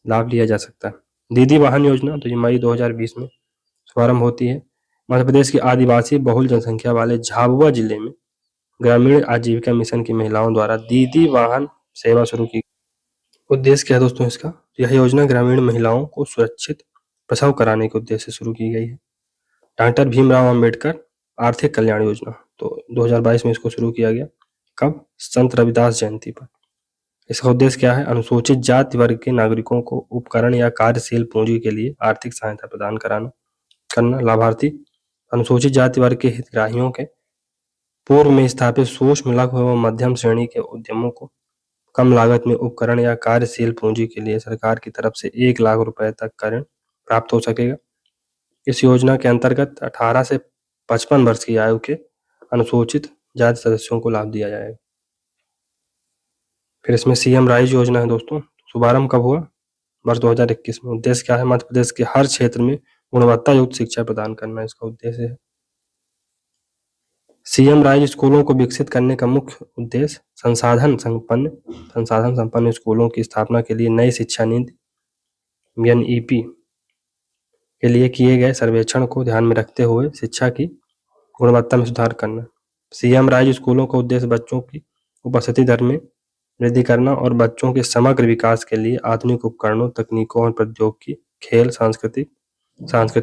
लाभ लिया जा सकता है। दीदी वाहन योजना तो ये मई 2020 में शुभारंभ होती है। मध्य प्रदेश की आदिवासी बहुल जनसंख्या वाले झाबुआ जिले में ग्रामीण आजीविका मिशन की महिलाओं द्वारा दीदी वाहन सेवा शुरू की। उद्देश्य क्या है दोस्तों इसका? यह योजना ग्रामीण महिलाओं को सुरक्षित प्रसव कराने के उद्देश्य से शुरू की गई है। डॉक्टर भीमराव अंबेडकर आर्थिक कल्याण योजना, तो 2022 में इसको शुरू किया गया। कब? संत रविदास जयंती पर। इसका उद्देश्य क्या है? अनुसूचित जाति वर्ग के नागरिकों को उपकरण या कार्यशील पूंजी के लिए आर्थिक सहायता प्रदान करना। लाभार्थी अनुसूचित जाति वर्ग के हितग्राहियों के पूर्व में स्थापित सूक्ष्म, लघु एवं मध्यम श्रेणी के उद्यमों को कम लागत में उपकरण या कार्यशील पूंजी के लिए सरकार की तरफ से 1 लाख रुपए तक का ऋण प्राप्त हो सकेगा। इस योजना के अंतर्गत 18 से 55 वर्ष की आयु के अनुसूचित जाति सदस्यों को लाभ दिया जाएगा। फिर इसमें सीएम राइज योजना है दोस्तों। शुभारंभ कब हुआ? वर्ष 2021 में। उद्देश्य क्या है? मध्य प्रदेश के हर क्षेत्र में गुणवत्ता युक्त शिक्षा प्रदान करना इसका उद्देश्य है। सीएम राइज स्कूलों को विकसित करने का मुख्य उद्देश्य संसाधन संपन्न स्कूलों की स्थापना के लिए नई शिक्षा नीति एनईपी के लिए किए गए सर्वेक्षण को ध्यान में रखते हुए शिक्षा की गुणवत्ता में सुधार करना। सीएम राइज स्कूलों का उद्देश्य बच्चों की उपस्थिति दर में वृद्धि करना और बच्चों के समग्र विकास के लिए आधुनिक उपकरणों, तकनीकों और प्रौद्योगिकी, खेल, सांस्कृतिक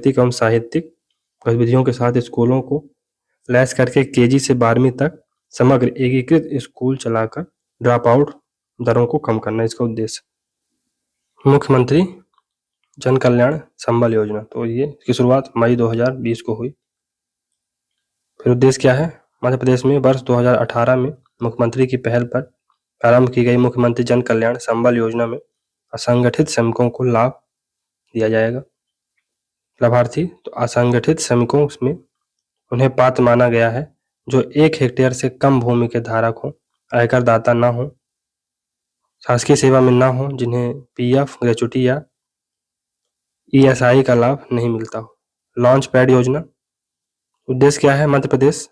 एवं साहित्यिक गतिविधियों के साथ स्कूलों को लैस करके केजी से 12वीं तक समग्र एकीकृत स्कूल चलाकर ड्रॉप आउट दरों को कम करना इसका उद्देश्य। मुख्यमंत्री जन कल्याण संबल योजना, तो ये इसकी शुरुआत मई 2020 को हुई। फिर उद्देश्य क्या है? मध्य प्रदेश में वर्ष 2018 में मुख्यमंत्री की पहल पर प्रारंभ की गई मुख्यमंत्री जन कल्याण संबल योजना में असंगठित श्रमिकों को लाभ दिया जाएगा। लाभार्थी तो असंगठित श्रमिकों में उन्हें पात्र माना गया है जो 1 हेक्टेयर से कम भूमि के धारक हो, आयकर दाता न हो, शासकीय सेवा में न हो, जिन्हें पीएफ, ग्रेच्युटी या ईएसआई का लाभ नहीं मिलता हो। लॉन्च पैड योजना, उद्देश्य क्या है? मध्य प्रदेश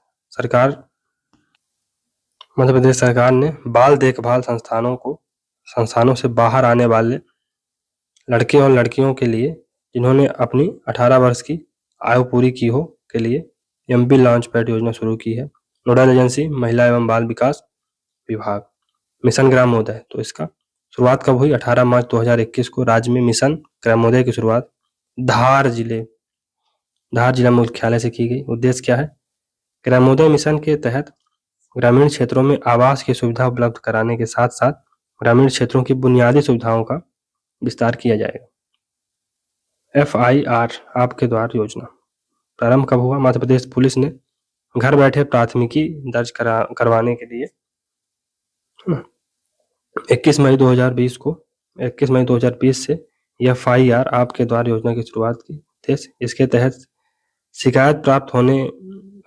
सरकार ने बाल देखभाल संस्थानों से बाहर आने वाले लड़के और लड़कियों के लिए जिन्होंने अपनी 18 वर्ष की आयु पूरी की हो के लिए एमपी लॉन्च पैड योजना शुरू की है। नोडल एजेंसी महिला एवं बाल विकास विभाग। मिशन ग्रामोदय, तो इसका शुरुआत कब हुई? 18 मार्च 2021 को राज्य में मिशन ग्रामोदय की शुरुआत धार जिला मुख्यालय से की गई। उद्देश्य क्या है? ग्रामोदय मिशन के तहत ग्रामीण क्षेत्रों में आवास की सुविधा उपलब्ध कराने के साथ साथ ग्रामीण क्षेत्रों की बुनियादी सुविधाओं का विस्तार किया जाएगा। FIR आपके द्वार योजना प्रारंभ कब हुआ? मध्य प्रदेश पुलिस ने घर बैठे प्राथमिकी दर्ज करवाने के लिए 21 मई 2020 से FIR आपके द्वार योजना की शुरुआत की। इसके तहत शिकायत प्राप्त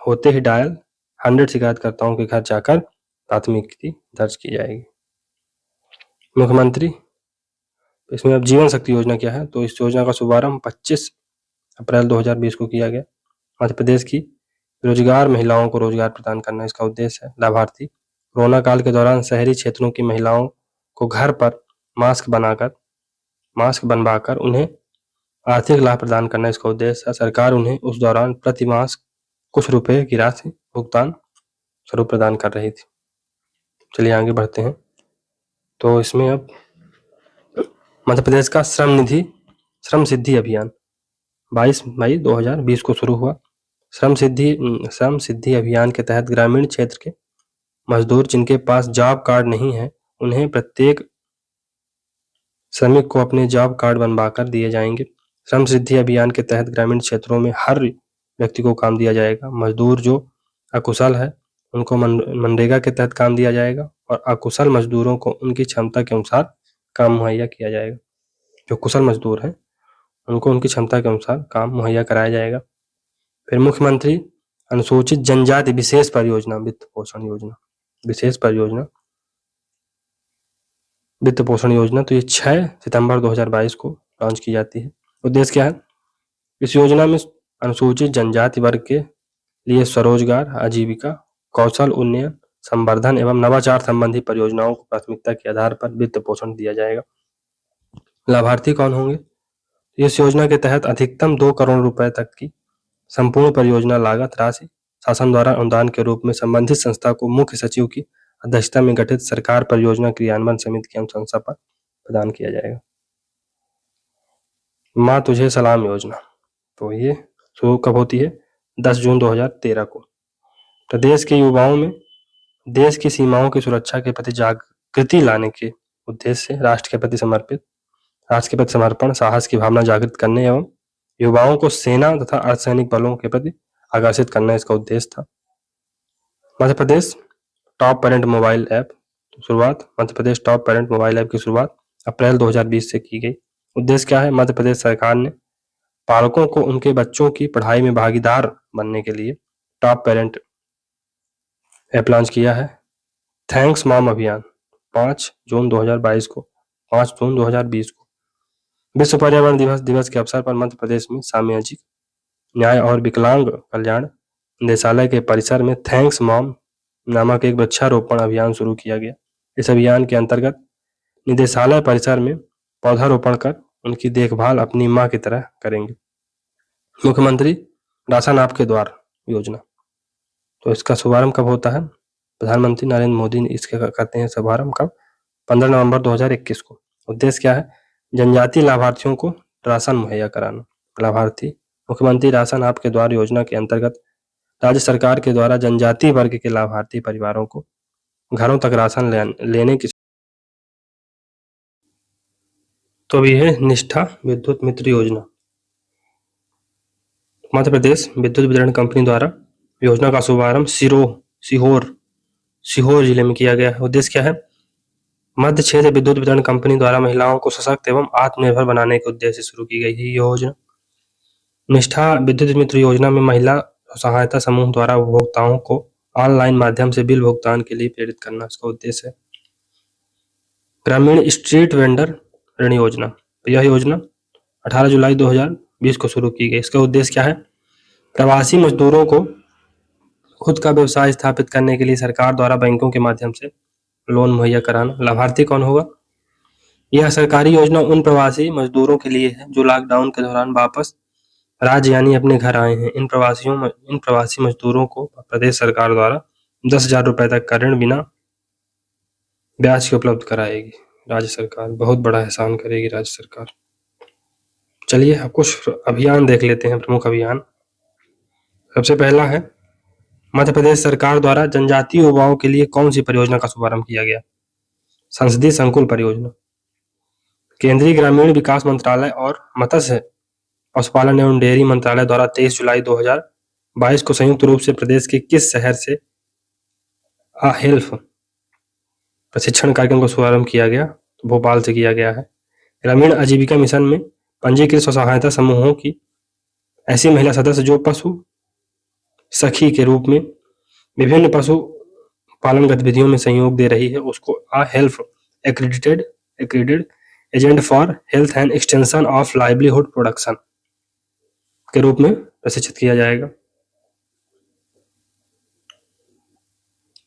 होते ही डायल 100 शिकायतकर्ताओं के घर जाकर प्राथमिकी दर्ज की जाएगी। मुख्यमंत्री इसमें अब जीवन शक्ति योजना क्या है, तो इस योजना का शुभारंभ 25 अप्रैल 2020 को किया गया। मध्य प्रदेश की रोजगार महिलाओं को रोजगार प्रदान करना इसका उद्देश्य है। लाभार्थी कोरोना काल के दौरान शहरी क्षेत्रों की महिलाओं को घर पर मास्क बनवाकर उन्हें आर्थिक लाभ प्रदान करना इसका उद्देश्य है। सरकार उन्हें उस दौरान प्रति मास्क कुछ रुपए की राशि भुगतान स्वरूप प्रदान कर रही थी। चलिए आगे बढ़ते हैं। तो इसमें अब मध्य प्रदेश का श्रम सिद्धि अभियान 22 मई 2020 को शुरू हुआ। श्रम सिद्धि अभियान के तहत ग्रामीण क्षेत्र के मजदूर जिनके पास जॉब कार्ड नहीं है, उन्हें प्रत्येक श्रमिक को अपने जॉब कार्ड बनवाकर दिए जाएंगे। श्रम सिद्धि अभियान के तहत ग्रामीण क्षेत्रों में हर व्यक्ति को काम दिया जाएगा। मजदूर जो अकुशल है उनको मनरेगा के तहत काम दिया जाएगा और अकुशल मजदूरों को उनकी क्षमता के अनुसार काम मुहैया किया जाएगा। जो कुशल मजदूर हैं उनको उनकी क्षमता के अनुसार काम मुहैया कराया जाएगा। फिर मुख्यमंत्री अनुसूचित जनजाति विशेष परियोजना वित्त पोषण योजना तो ये 6 सितंबर 2022 को लॉन्च की जाती है। उद्देश्य क्या है? इस योजना में अनुसूचित जनजाति वर्ग के लिए स्वरोजगार, आजीविका, कौशल उन्नयन, संवर्धन एवं नवाचार संबंधी परियोजनाओं को प्राथमिकता के आधार पर वित्त पोषण दिया जाएगा। लाभार्थी कौन होंगे? इस योजना के तहत अधिकतम 2 करोड़ रुपए तक की संपूर्ण परियोजना लागत राशि शासन द्वारा अनुदान के रूप में संबंधित संस्था को मुख्य सचिव की अध्यक्षता में गठित सरकार परियोजना क्रियान्वयन समिति की अनुशंसा पर प्रदान किया जाएगा। माँ तुझे सलाम योजना तो ये शुरू कब होती है? 10 जून 2013 को। प्रदेश के युवाओं में देश की सीमाओं की सुरक्षा के प्रति जागृति लाने के उद्देश्य से राष्ट्र के प्रति समर्पण, साहस की भावना जागृत करने एवं युवाओं को सेना तथा अर्धसैनिक बलों के प्रति आकर्षित करना इसका उद्देश्य था। Madhya Pradesh top parent mobile app की शुरुआत अप्रैल 2020 से की गई। उद्देश्य क्या है? मध्य प्रदेश सरकार ने पालकों को उनके बच्चों की पढ़ाई में भागीदार बनने के लिए टॉप पेरेंट ऐप लॉन्च किया है। थैंक्स मॉम अभियान 5 जून 2020 को विश्व पर्यावरण दिवस के अवसर पर मध्य प्रदेश में सामाजिक न्याय और विकलांग कल्याण निदेशालय के परिसर में थैंक्स मॉम नामक एक वृक्षारोपण अभियान शुरू किया गया। इस अभियान के अंतर्गत निदेशालय परिसर में पौधारोपण कर उनकी देखभाल अपनी मां की तरह करेंगे। मुख्यमंत्री राशन आपके द्वार योजना तो इसका शुभारंभ कब होता है? प्रधानमंत्री नरेंद्र मोदी ने इसके करते हैं शुभारंभ कब? 15 नवंबर 2021 को। उद्देश्य क्या है? जनजातीय लाभार्थियों को राशन मुहैया कराना। लाभार्थी मुख्यमंत्री राशन आपके द्वार योजना के अंतर्गत राज्य सरकार के द्वारा जनजातीय वर्ग के लाभार्थी परिवारों को घरों तक राशन लेने की तो भी है निष्ठा विद्युत मित्र योजना। मध्य प्रदेश विद्युत वितरण कंपनी द्वारा योजना का शुभारंभ सीहोर जिले में किया गया है। उद्देश्य क्या है? मध्य क्षेत्र विद्युत वितरण कंपनी द्वारा महिलाओं को सशक्त एवं आत्मनिर्भर बनाने के उद्देश्य से शुरू की गई है योजना। निष्ठा विद्युत मित्र योजना में महिला सहायता समूह द्वारा उपभोक्ताओं को ऑनलाइन माध्यम से बिल भुगतान के लिए प्रेरित करना इसका उद्देश्य है। ग्रामीण स्ट्रीट वेंडर ऋण योजना यह योजना 18 जुलाई 2020 को शुरू की गई। इसका उद्देश्य क्या है? प्रवासी मजदूरों को खुद का व्यवसाय स्थापित करने के लिए सरकार द्वारा बैंकों के माध्यम से लोन मुहैया कराना। लाभार्थी कौन होगा? यह सरकारी योजना उन प्रवासी मजदूरों के लिए है जो लॉकडाउन के दौरान वापस राज्य यानी अपने घर आए हैं। इन प्रवासी मजदूरों को प्रदेश सरकार द्वारा 10,000 रुपए तक का ऋण बिना ब्याज के उपलब्ध कराएगी। राज्य सरकार बहुत बड़ा एहसान करेगी राज्य सरकार। चलिए अब कुछ अभियान देख लेते हैं, प्रमुख अभियान। सबसे पहला है मध्य प्रदेश सरकार द्वारा जनजातीय युवाओं के लिए कौन सी परियोजना का शुभारंभ किया गया? संसदीय संकुल परियोजना। केंद्रीय ग्रामीण विकास मंत्रालय और मत्स्य पशुपालन एवं डेयरी मंत्रालय द्वारा 23 जुलाई 2022 को संयुक्त रूप से प्रदेश के किस शहर से हेल्थ प्रशिक्षण कार्यक्रम का शुभारंभ किया गया? तो भोपाल से किया गया है। ग्रामीण आजीविका मिशन में पंजीकृत स्व सहायता समूहों की ऐसी महिला सदस्य जो पशु सखी के रूप में विभिन्न पशु पालन गतिविधियों में सहयोग दे रही है उसको health accredited agent for health and extension of livelihood production के रूप में प्रशिक्षित किया जाएगा।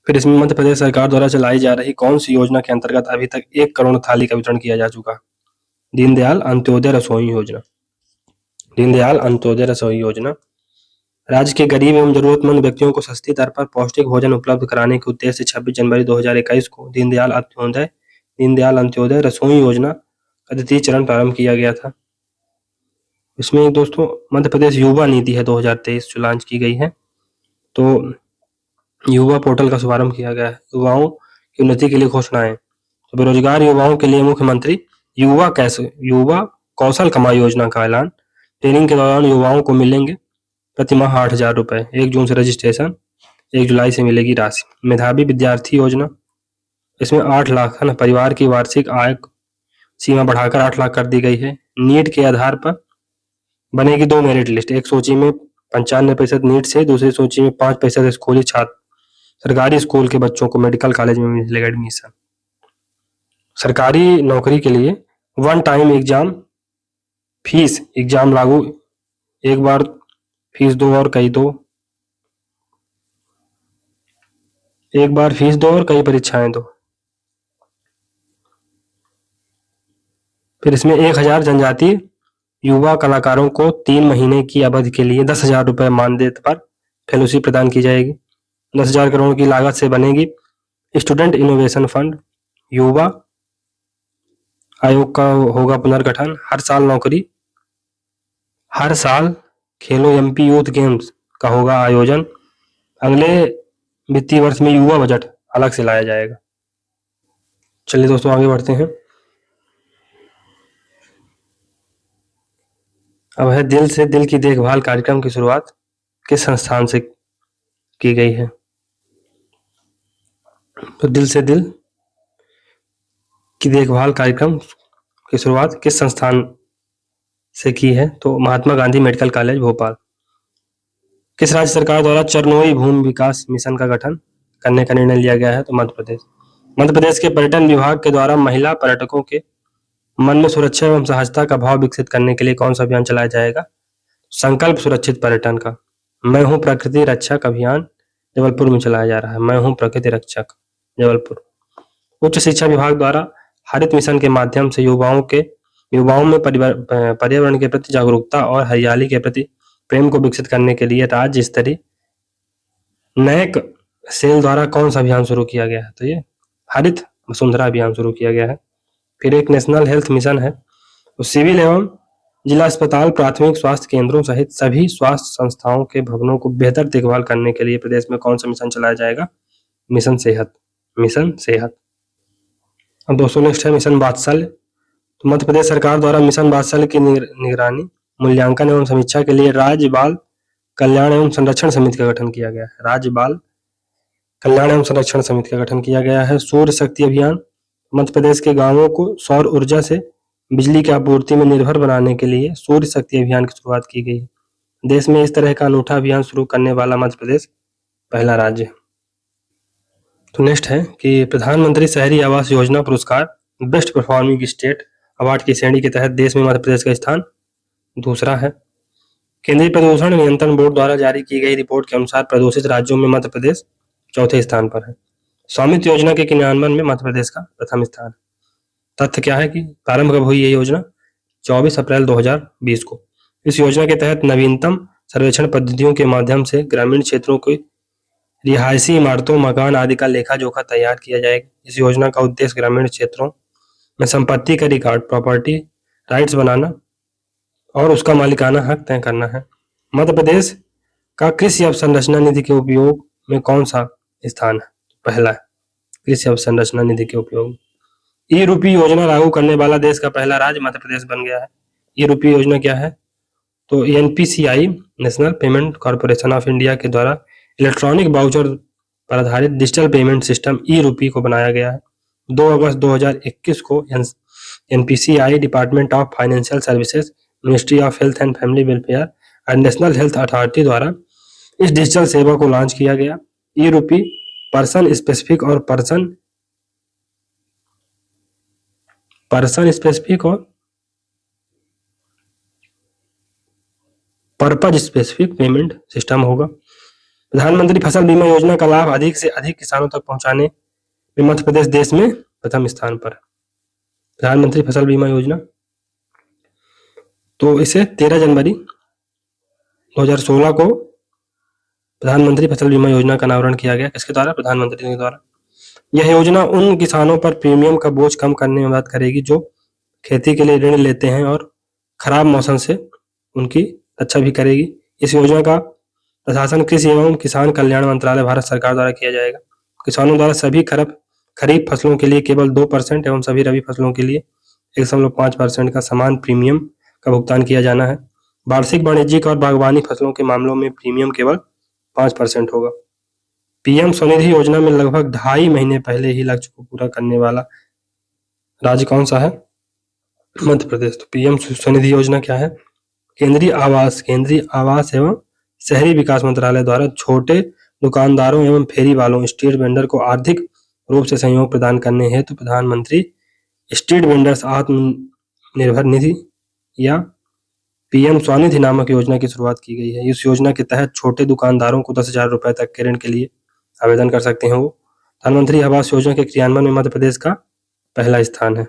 फिर इसमें मध्य प्रदेश सरकार द्वारा चलाई जा रही कौन सी योजना के अंतर्गत अभी तक 1 करोड़ थाली का वितरण किया जा चुका? दीनदयाल अंत्योदय रसोई योजना। दीनदयाल अंत्योदय रसोई योजना राज्य के गरीब एवं जरूरतमंद व्यक्तियों को सस्ती दर पर पौष्टिक भोजन उपलब्ध कराने के उद्देश्य से 26 जनवरी 2021 को दीनदयाल अंत्योदय रसोई योजना का द्वितीय चरण प्रारंभ किया गया था। इसमें दोस्तों मध्य प्रदेश युवा नीति है 2023 जो लॉन्च की गई है। तो युवा पोर्टल का शुभारंभ किया गया है। युवाओं की उन्नति के लिए घोषणाएं। तो बेरोजगार युवाओं के लिए मुख्यमंत्री युवा कौशल कमाई योजना का ऐलान। ट्रेनिंग के दौरान युवाओं को मिलेंगे प्रति माह 8,000 रुपए। 1 जून से रजिस्ट्रेशन, 1 जुलाई से मिलेगी राशि। मेधावी विद्यार्थी योजना, इसमें 8 लाख है ना, परिवार की वार्षिक आय सीमा बढ़ाकर 8 लाख कर दी गई है। नीट के आधार पर बनेगी 2 मेरिट लिस्ट, एक सूची में 95% नीट से, दूसरी सूची में 5% स्कूली छात्र। सरकारी स्कूल के बच्चों को मेडिकल कॉलेज में मिलेगा एडमिशन। सरकारी नौकरी के लिए 1 टाइम एग्जाम फीस एग्जाम लागू, एक बार फीस दो और कई दो, एक बार फीस दो और कई परीक्षाएं दो। फिर इसमें 1,000 जनजातीय युवा कलाकारों को 3 महीने की अवधि के लिए 10,000 रुपए मानदेय पर फेलोशिप प्रदान की जाएगी। 10,000 करोड़ की लागत से बनेगी स्टूडेंट इनोवेशन फंड। युवा आयोग का होगा पुनर्गठन। हर साल खेलो एमपी यूथ गेम्स का होगा आयोजन। अगले वित्तीय वर्ष में युवा बजट अलग से लाया जाएगा। चलिए दोस्तों आगे बढ़ते हैं। अब है दिल से दिल की देखभाल कार्यक्रम की शुरुआत किस संस्थान से की गई है? तो दिल से दिल की देखभाल कार्यक्रम की शुरुआत किस संस्थान से की है? तो महात्मा गांधी मेडिकल कॉलेज भोपाल। किस राज्य सरकार द्वारा चरनोई भूमि विकास मिशन का गठन करने का निर्णय लिया गया है? तो मध्य प्रदेश। मध्य प्रदेश के पर्यटन विभाग के द्वारा महिला पर्यटकों के मन में सुरक्षा एवं सहजता का भाव विकसित करने के लिए कौन सा अभियान चलाया जाएगा? संकल्प सुरक्षित पर्यटन का। मैं हूं प्रकृति रक्षक अभियान जबलपुर में चलाया जा रहा है। मैं हूं प्रकृति रक्षक जबलपुर। उच्च शिक्षा विभाग द्वारा हरित मिशन के माध्यम से युवाओं में पर्यावरण के प्रति जागरूकता और हरियाली के प्रति प्रेम को विकसित करने के लिए राज्य स्तरीय नैक सेल द्वारा कौन सा अभियान शुरू किया गया है? तो ये हरित वसुंधरा अभियान शुरू किया गया है। फिर एक नेशनल हेल्थ मिशन है। तो सिविल एवं जिला अस्पताल, प्राथमिक स्वास्थ्य केंद्रों सहित सभी स्वास्थ्य संस्थाओं के भवनों को बेहतर देखभाल करने के लिए प्रदेश में कौन सा मिशन चलाया जाएगा? मिशन सेहत। मिशन सेहत। अब दोस्तों नेक्स्ट है मिशन वात्सल्य। तो मध्य प्रदेश सरकार द्वारा मिशन वात्सल्य की निगरानी, मूल्यांकन एवं समीक्षा के लिए राज्य बाल कल्याण एवं संरक्षण समिति का गठन किया गया है। राज्य बाल कल्याण एवं संरक्षण समिति का गठन किया गया है। सूर्य शक्ति अभियान। मध्य प्रदेश के गांवों को सौर ऊर्जा से बिजली की आपूर्ति में निर्भर बनाने के लिए सूर्य शक्ति अभियान की शुरुआत की गई है। देश में इस तरह का अनूठा अभियान शुरू करने वाला मध्य प्रदेश पहला राज्य है। तो नेक्स्ट है कि प्रधानमंत्री शहरी आवास योजना पुरस्कार बेस्ट परफॉर्मिंग स्टेट अवार्ड की श्रेणी के तहत देश में मध्य प्रदेश का स्थान दूसरा है। केंद्रीय प्रदूषण नियंत्रण बोर्ड द्वारा जारी की गई रिपोर्ट के अनुसार प्रदूषित राज्यों में मध्य प्रदेश चौथे स्थान पर है। स्वामित्व योजना के क्रियान्वयन में मध्य प्रदेश का प्रथम स्थान है। तथ्य क्या है कि प्रारंभ कब हुई ये योजना? 24 अप्रैल 2020 को। इस योजना के तहत नवीनतम सर्वेक्षण पद्धतियों के माध्यम से ग्रामीण क्षेत्रों की रिहायशी इमारतों, मकान आदि का लेखा जोखा तैयार किया जाएगा। इस योजना का उद्देश्य ग्रामीण क्षेत्रों में संपत्ति का रिकॉर्ड, प्रॉपर्टी राइट्स बनाना और उसका मालिकाना हक तय करना है। मध्य प्रदेश का कृषि अवसंरचना निधि के उपयोग में कौन सा स्थान है? पहला है कृषि अवसंरचना निधि के उपयोग। ई रूपी योजना लागू करने वाला देश का पहला राज्य मध्य प्रदेश बन गया है। ई रूपी योजना क्या है? तो NPCI national payment corporation of India के द्वारा इलेक्ट्रॉनिक वाउचर पर आधारित डिजिटल पेमेंट सिस्टम ई रूपी को बनाया गया है। 2 अगस्त 2021 को NPCI department of financial services, ministry of health and family welfare और नेशनल हेल्थ अथॉरिटी द्वारा इस डिजिटल सेवा को लॉन्च किया गया। ई रूपी पर्सन स्पेसिफिक और पर्सन पर्सन स्पेसिफिक और पर्पज स्पेसिफिक पेमेंट सिस्टम होगा। प्रधानमंत्री फसल बीमा योजना का लाभ अधिक से अधिक किसानों तक पहुंचाने में मध्य प्रदेश देश में प्रथम स्थान पर। प्रधानमंत्री फसल बीमा योजना, तो इसे 13 जनवरी 2016 को प्रधानमंत्री फसल बीमा योजना का अनावरण किया गया। किसके द्वारा? प्रधानमंत्री के द्वारा। यह योजना उन किसानों पर प्रीमियम का बोझ कम करने में मदद करेगी जो खेती के लिए ऋण लेते हैं और खराब मौसम से उनकी रक्षा भी करेगी। इस योजना का प्रशासन कृषि एवं किसान कल्याण मंत्रालय भारत सरकार द्वारा किया जाएगा। किसानों द्वारा सभी खरीफ फसलों के लिए केवल 2% एवं सभी रबी फसलों के लिए 1.5% का समान प्रीमियम का भुगतान किया जाना है। वार्षिक वाणिज्यिक और बागवानी फसलों के मामलों में प्रीमियम केवल 5% होगा। पीएम स्वनिधि योजना में लगभग 2.5 महीने पहले ही लक्ष्य को पूरा करने वाला राज्य कौन सा है? मध्य प्रदेश। तो पीएम स्वनिधि योजना क्या है? केंद्रीय आवास एवं शहरी विकास मंत्रालय द्वारा छोटे दुकानदारों एवं फेरी वालों स्ट्रीट वेंडर को आर्थिक रूप से सहयोग प्रदान करने हेतु प्रधानमंत्री स्ट्रीट वेंडर्स आत्मनिर्भर निधि या पीएम स्वनिधि नामक योजना की शुरुआत की गई है। इस योजना के तहत छोटे दुकानदारों को 10,000 रुपए तक के ऋण के लिए आवेदन कर सकते हैं। वो प्रधानमंत्री आवास योजना के क्रियान्वयन में मध्य प्रदेश का पहला स्थान है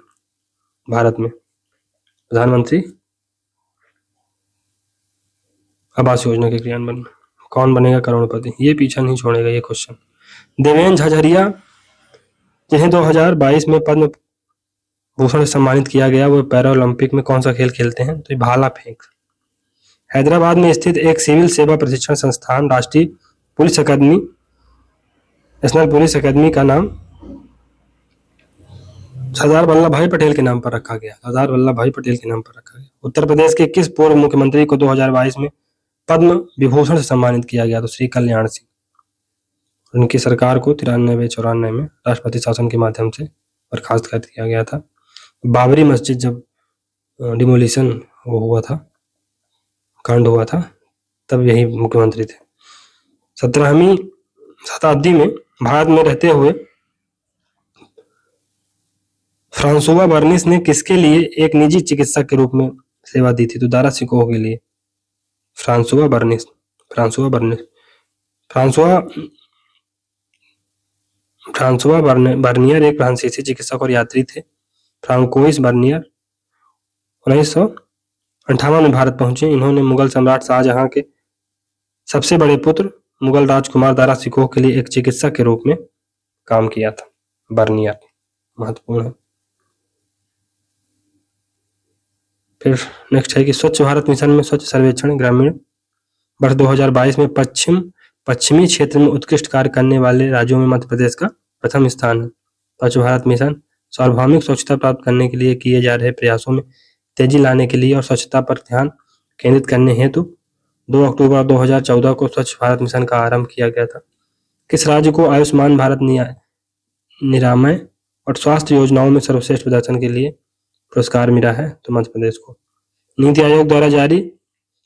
भारत में। प्रधानमंत्री आवास योजना के क्रियान्वयन में कौन बनेगा करोड़पति? ये पीछा नहीं छोड़ेगा ये क्वेश्चन। देवेंद्र झझरिया जिन्हें 2022 में पद्म भूषण से सम्मानित किया गया, वो पैरा ओलंपिक में कौन सा खेल खेलते हैं? तो भाला फेंक। हैदराबाद में स्थित एक सिविल सेवा प्रशिक्षण संस्थान राष्ट्रीय पुलिस अकादमी नेशनल पुलिस अकादमी का नाम सरदार वल्लभ भाई पटेल के नाम पर रखा गया। सरदार वल्लभ भाई पटेल के नाम पर रखा गया। उत्तर प्रदेश के किस पूर्व मुख्यमंत्री को 2022 में पद्म विभूषण से सम्मानित किया गया? तो श्री कल्याण सिंह। उनकी सरकार को 93-94 में राष्ट्रपति शासन के माध्यम से बर्खास्त कर दिया गया था। बाबरी मस्जिद जब डिमोलिशन हुआ था, कांड हुआ था, तब यही मुख्यमंत्री थे। 17वीं शताब्दी में भारत में रहते हुए फ्रांसुआ बर्निस ने किसके लिए एक निजी चिकित्सक के रूप में सेवा दी थी? तो दारा सिकोह के लिए। फ्रांसुआ बर्नियर एक फ्रांसीसी चिकित्सक और यात्री थे। फ्रांकोइस बर्नियर 1958 में भारत पहुंचे। इन्होंने मुगल सम्राट शाहजहां के सबसे बड़े पुत्र मुगल राजकुमार दारा सिकोह के लिए एक चिकित्सक के रूप में काम किया था। बर्नियर महत्वपूर्ण है। फिर नेक्स्ट है कि स्वच्छ भारत मिशन में स्वच्छ सर्वेक्षण ग्रामीण वर्ष 2022 में पश्चिमी क्षेत्र में उत्कृष्ट कार्य करने वाले राज्यों में मध्य प्रदेश का प्रथम स्थान है। स्वच्छ भारत मिशन सार्वभौमिक स्वच्छता प्राप्त करने के लिए किए जा रहे प्रयासों में तेजी लाने के लिए और स्वच्छता पर ध्यान केंद्रित करने हेतु 2 अक्टूबर 2014 को स्वच्छ भारत मिशन का आरंभ किया गया था। किस राज्य को आयुष्मान भारत निरामय और स्वास्थ्य योजनाओं में सर्वश्रेष्ठ प्रदर्शन के लिए पुरस्कार मिला है? तो मध्य प्रदेश को। नीति आयोग द्वारा जारी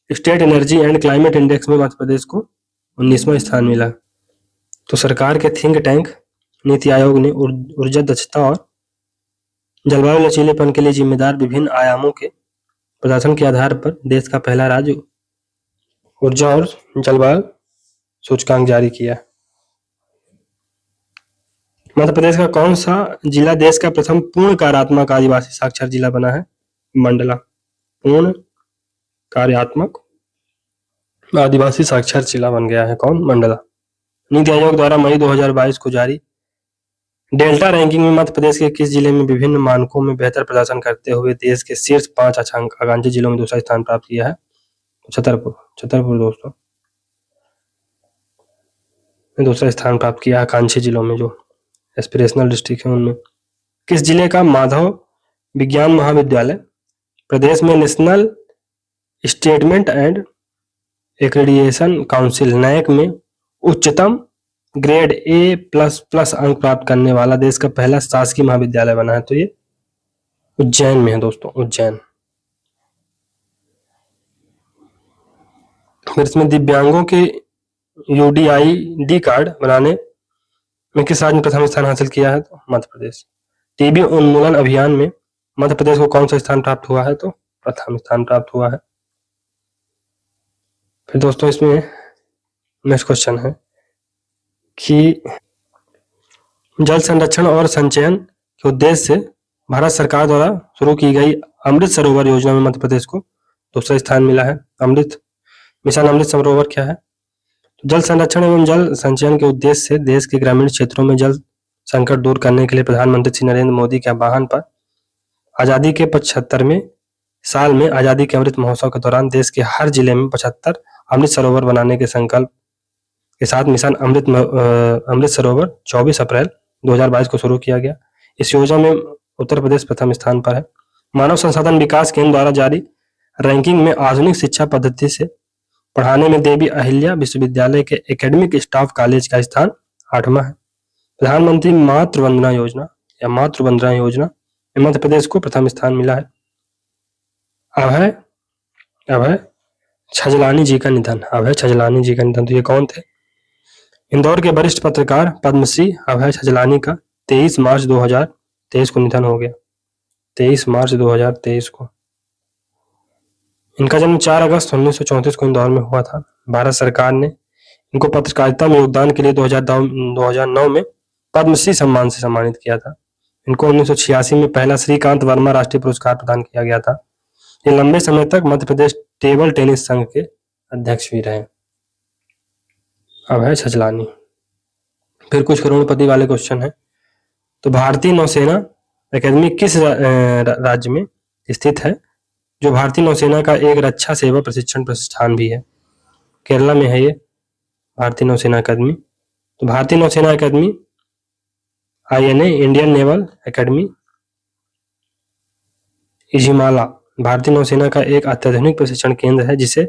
state energy and climate index में मध्य प्रदेश को 19वां स्थान मिला। तो सरकार के थिंक टैंक नीति आयोग ने ऊर्जा दक्षता और जलवायु लचीलेपन के लिए जिम्मेदार विभिन्न आयामों के प्रदर्शन के आधार पर देश का पहला राज्य ऊर्जा और जलवायु सूचकांक जारी किया। मध्य प्रदेश का कौन सा जिला देश का प्रथम पूर्ण कार्यात्मक आदिवासी साक्षर जिला बना है? मंडला। पूर्ण कार्यात्मक आदिवासी साक्षर जिला बन गया है कौन? मंडला। नीति आयोग द्वारा मई 2022 को जारी डेल्टा रैंकिंग में मध्य प्रदेश के किस जिले में विभिन्न मानकों में बेहतर प्रदर्शन करते हुए देश के शीर्ष 5 आकांक्षी जिलों में दूसरा स्थान प्राप्त किया है? छतरपुर दोस्तों दूसरा स्थान प्राप्त किया आकांक्षी जिलों में, जो एस्पिरेशनल डिस्ट्रिक्ट है उनमें। किस जिले का माधव विज्ञान महाविद्यालय प्रदेश में national statement and accreditation council NAAC में उच्चतम ग्रेड A++ अंक प्राप्त करने वाला देश का पहला शासकीय महाविद्यालय बना है? तो ये उज्जैन में है दोस्तों, उज्जैन। फिर इसमें दिव्यांगों के UDID कार्ड बनाने में किस राज्य ने प्रथम स्थान हासिल किया है? तो मध्य प्रदेश। टीबी उन्मूलन अभियान में मध्य प्रदेश को कौन सा स्थान प्राप्त हुआ है? तो प्रथम स्थान प्राप्त हुआ है। फिर दोस्तों इसमें नेक्स्ट क्वेश्चन है कि जल संरक्षण और संचयन के उद्देश्य से भारत सरकार द्वारा शुरू की गई अमृत सरोवर योजना में मध्य प्रदेश को दूसरा स्थान मिला है। मिशन अमृत सरोवर क्या है? तो जल संरक्षण एवं जल संचयन के उद्देश्य से देश के ग्रामीण क्षेत्रों में जल संकट दूर करने के लिए प्रधानमंत्री श्री नरेंद्र मोदी के आह्वान पर आजादी के 75वें साल में आजादी के अमृत महोत्सव के दौरान देश के हर जिले में 75 अमृत सरोवर बनाने के संकल्प के साथ मिशन अमृत सरोवर 24 अप्रैल 2022 को शुरू किया गया। इस योजना में उत्तर प्रदेश प्रथम स्थान पर है। मानव संसाधन विकास केंद्र द्वारा जारी रैंकिंग में आधुनिक शिक्षा पद्धति से पढ़ाने में देवी अहिल्या विश्वविद्यालय के एकेडमिक स्टाफ कॉलेज का स्थान 8वां है। प्रधानमंत्री मातृ वंदना योजना में मध्य प्रदेश को प्रथम स्थान मिला है। अभय छजलानी जी का निधन। तो ये कौन थे? इंदौर के वरिष्ठ पत्रकार पद्मश्री अभय छजलानी का 23 मार्च 2023 को निधन हो गया। 23 मार्च 2023 को। इनका जन्म 4 अगस्त 1934 को इंदौर में हुआ था। भारत सरकार ने इनको पत्रकारिता में योगदान के लिए 2009 में पद्मश्री सम्मान से सम्मानित किया था। इनको 1986 में पहला श्रीकांत वर्मा राष्ट्रीय पुरस्कार प्रदान किया गया था। ये लंबे समय तक मध्य प्रदेश टेबल टेनिस संघ के अध्यक्ष भी रहे। अभय छजलानी। फिर कुछ करोड़पति वाले क्वेश्चन है। तो भारतीय नौसेना अकेदमी किस राज्य में स्थित है? जो भारतीय नौसेना का एक रक्षा सेवा प्रशिक्षण प्रतिष्ठान भी है। केरला में है ये भारतीय नौसेना अकेदमी। तो भारतीय नौसेना अकेदमी INA Indian naval academy Ezhimala भारतीय नौसेना का एक अत्याधुनिक प्रशिक्षण केंद्र है जिसे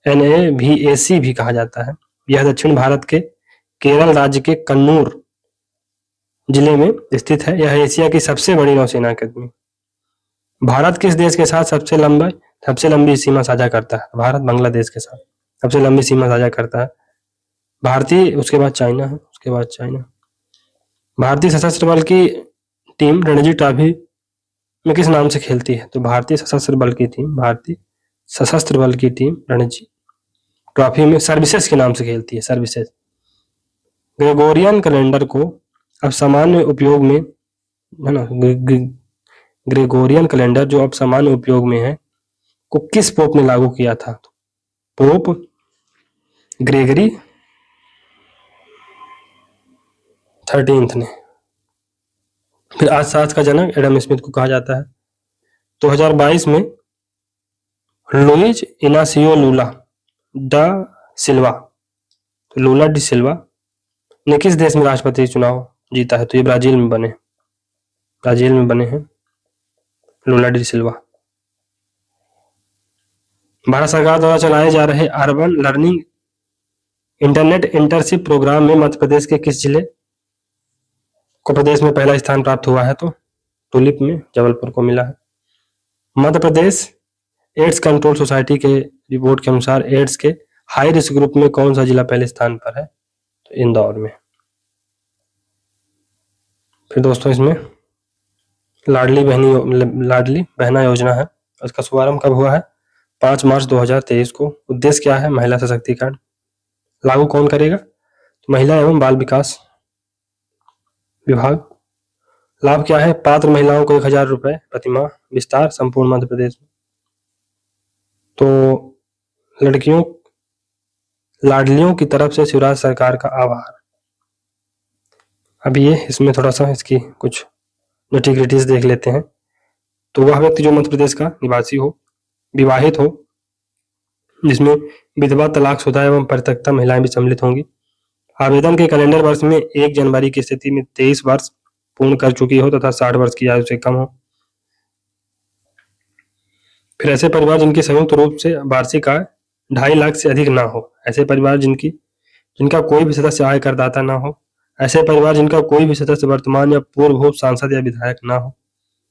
NAVAC भी कहा जाता है। यह दक्षिण भारत के केरल राज्य के कन्नूर जिले में स्थित है। यह एशिया की सबसे बड़ी नौसेना अकेदमी। भारत किस देश के साथ सबसे लंबी सीमा साझा करता है? भारत बांग्लादेश के साथ सबसे लंबी सीमा साझा करता है। उसके बाद चाइना है। भारतीय सशस्त्र बल की टीम रणजी ट्रॉफी में किस नाम से खेलती है? तो भारतीय सशस्त्र बल की टीम रणजी ट्रॉफी में सर्विसेज के नाम से खेलती है। सर्विसेज। ग्रेगोरियन कैलेंडर को अब सामान्य उपयोग में है ना। ग्रेगोरियन कैलेंडर जो अब सामान्य उपयोग में है को किस पोप ने लागू किया था? पोप ग्रेगरी 13 ने। फिर आज शास्त्र का जनक एडम स्मिथ को कहा जाता है। 2022 में लुइज इनासियो लूला डी सिल्वा ने किस देश में राष्ट्रपति चुनाव जीता है? तो ये ब्राजील में बने हैं लूला डी सिल्वा। भारत सरकार द्वारा चलाए जा रहे urban learning internet internship programme में मध्य प्रदेश के किस जिले को प्रदेश में पहला स्थान प्राप्त हुआ है? तो टुलिप में जबलपुर को मिला है। Madhya Pradesh AIDS control society के रिपोर्ट के अनुसार एड्स के हाई रिस्क ग्रुप में कौन सा जिला पहले स्थान पर है? तो इंदौर में। फिर दोस्तों इसमें लाडली बहना योजना है। इसका शुभारंभ कब हुआ है? 5 मार्च 2023 को। उद्देश्य क्या है? महिला सशक्तिकरण। लागू कौन करेगा? तो महिला एवं बाल विकास विभाग। लाभ क्या है? पात्र महिलाओं को 1000 रुपए प्रतिमाह। विस्तार संपूर्ण मध्य प्रदेश में। तो लाडलियों की तरफ से शिवराज सरकार का आभार। अभी ये इसमें थोड़ा सा इसकी कुछ नोटिग्रिटीज देख लेते हैं। तो वह व्यक्ति जो मध्य प्रदेश का निवासी हो, विवाहित हो, जिसमें विधवा, तलाकशुदा एवं परित्यक्ता महिलाएं भी सम्मिलित होंगी। आवेदन के कैलेंडर वर्ष में 1 जनवरी की स्थिति में 23 वर्ष पूर्ण कर चुकी हो तथा 60 वर्ष की आयु से कम हो। फिर ऐसे परिवार जिनकी संयुक्त रूप से वार्षिक आय 2.5 लाख से अधिक ना हो। ऐसे परिवार जिनका कोई भी सदस्य आय करदाता ना हो। ऐसे परिवार जिनका कोई भी सदस्य वर्तमान या पूर्वभूत सांसद या विधायक ना हो।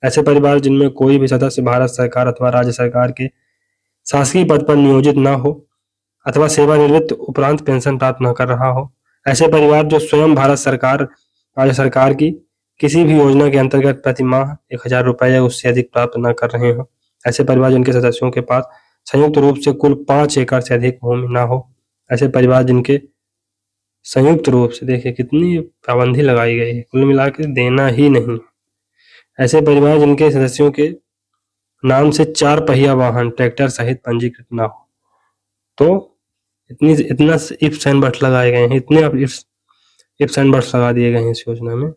ऐसे परिवार जिनमें कोई भी सदस्य भारत सरकार अथवा राज्य सरकार के शासकीय पद पर नियोजित ना हो अथवा सेवानिवृत्त उपरांत पेंशन प्राप्त न कर रहा हो। ऐसे परिवार जो स्वयं भारत सरकार, राज्य सरकार की किसी भी योजना के अंतर्गत प्रति माह 1000 रुपये या उससे अधिक प्राप्त न कर रहे हो, ऐसे परिवार जिनके सदस्यों के पास संयुक्त रूप से कुल 5 एकड़ से अधिक भूमि न हो, ऐसे परिवार जिनके संयुक्त रूप से, देखिए कितनी पाबंदी लगाई गई है, कुल मिला के देना ही नहीं, ऐसे परिवार जिनके सदस्यों के नाम से 4 पहिया वाहन ट्रैक्टर सहित पंजीकृत न हो। तो इतना इफ्स एंड बट्स लगाए गए हैं, इतने इफ्स एंड बट्स लगा दिए गए हैं इस योजना में,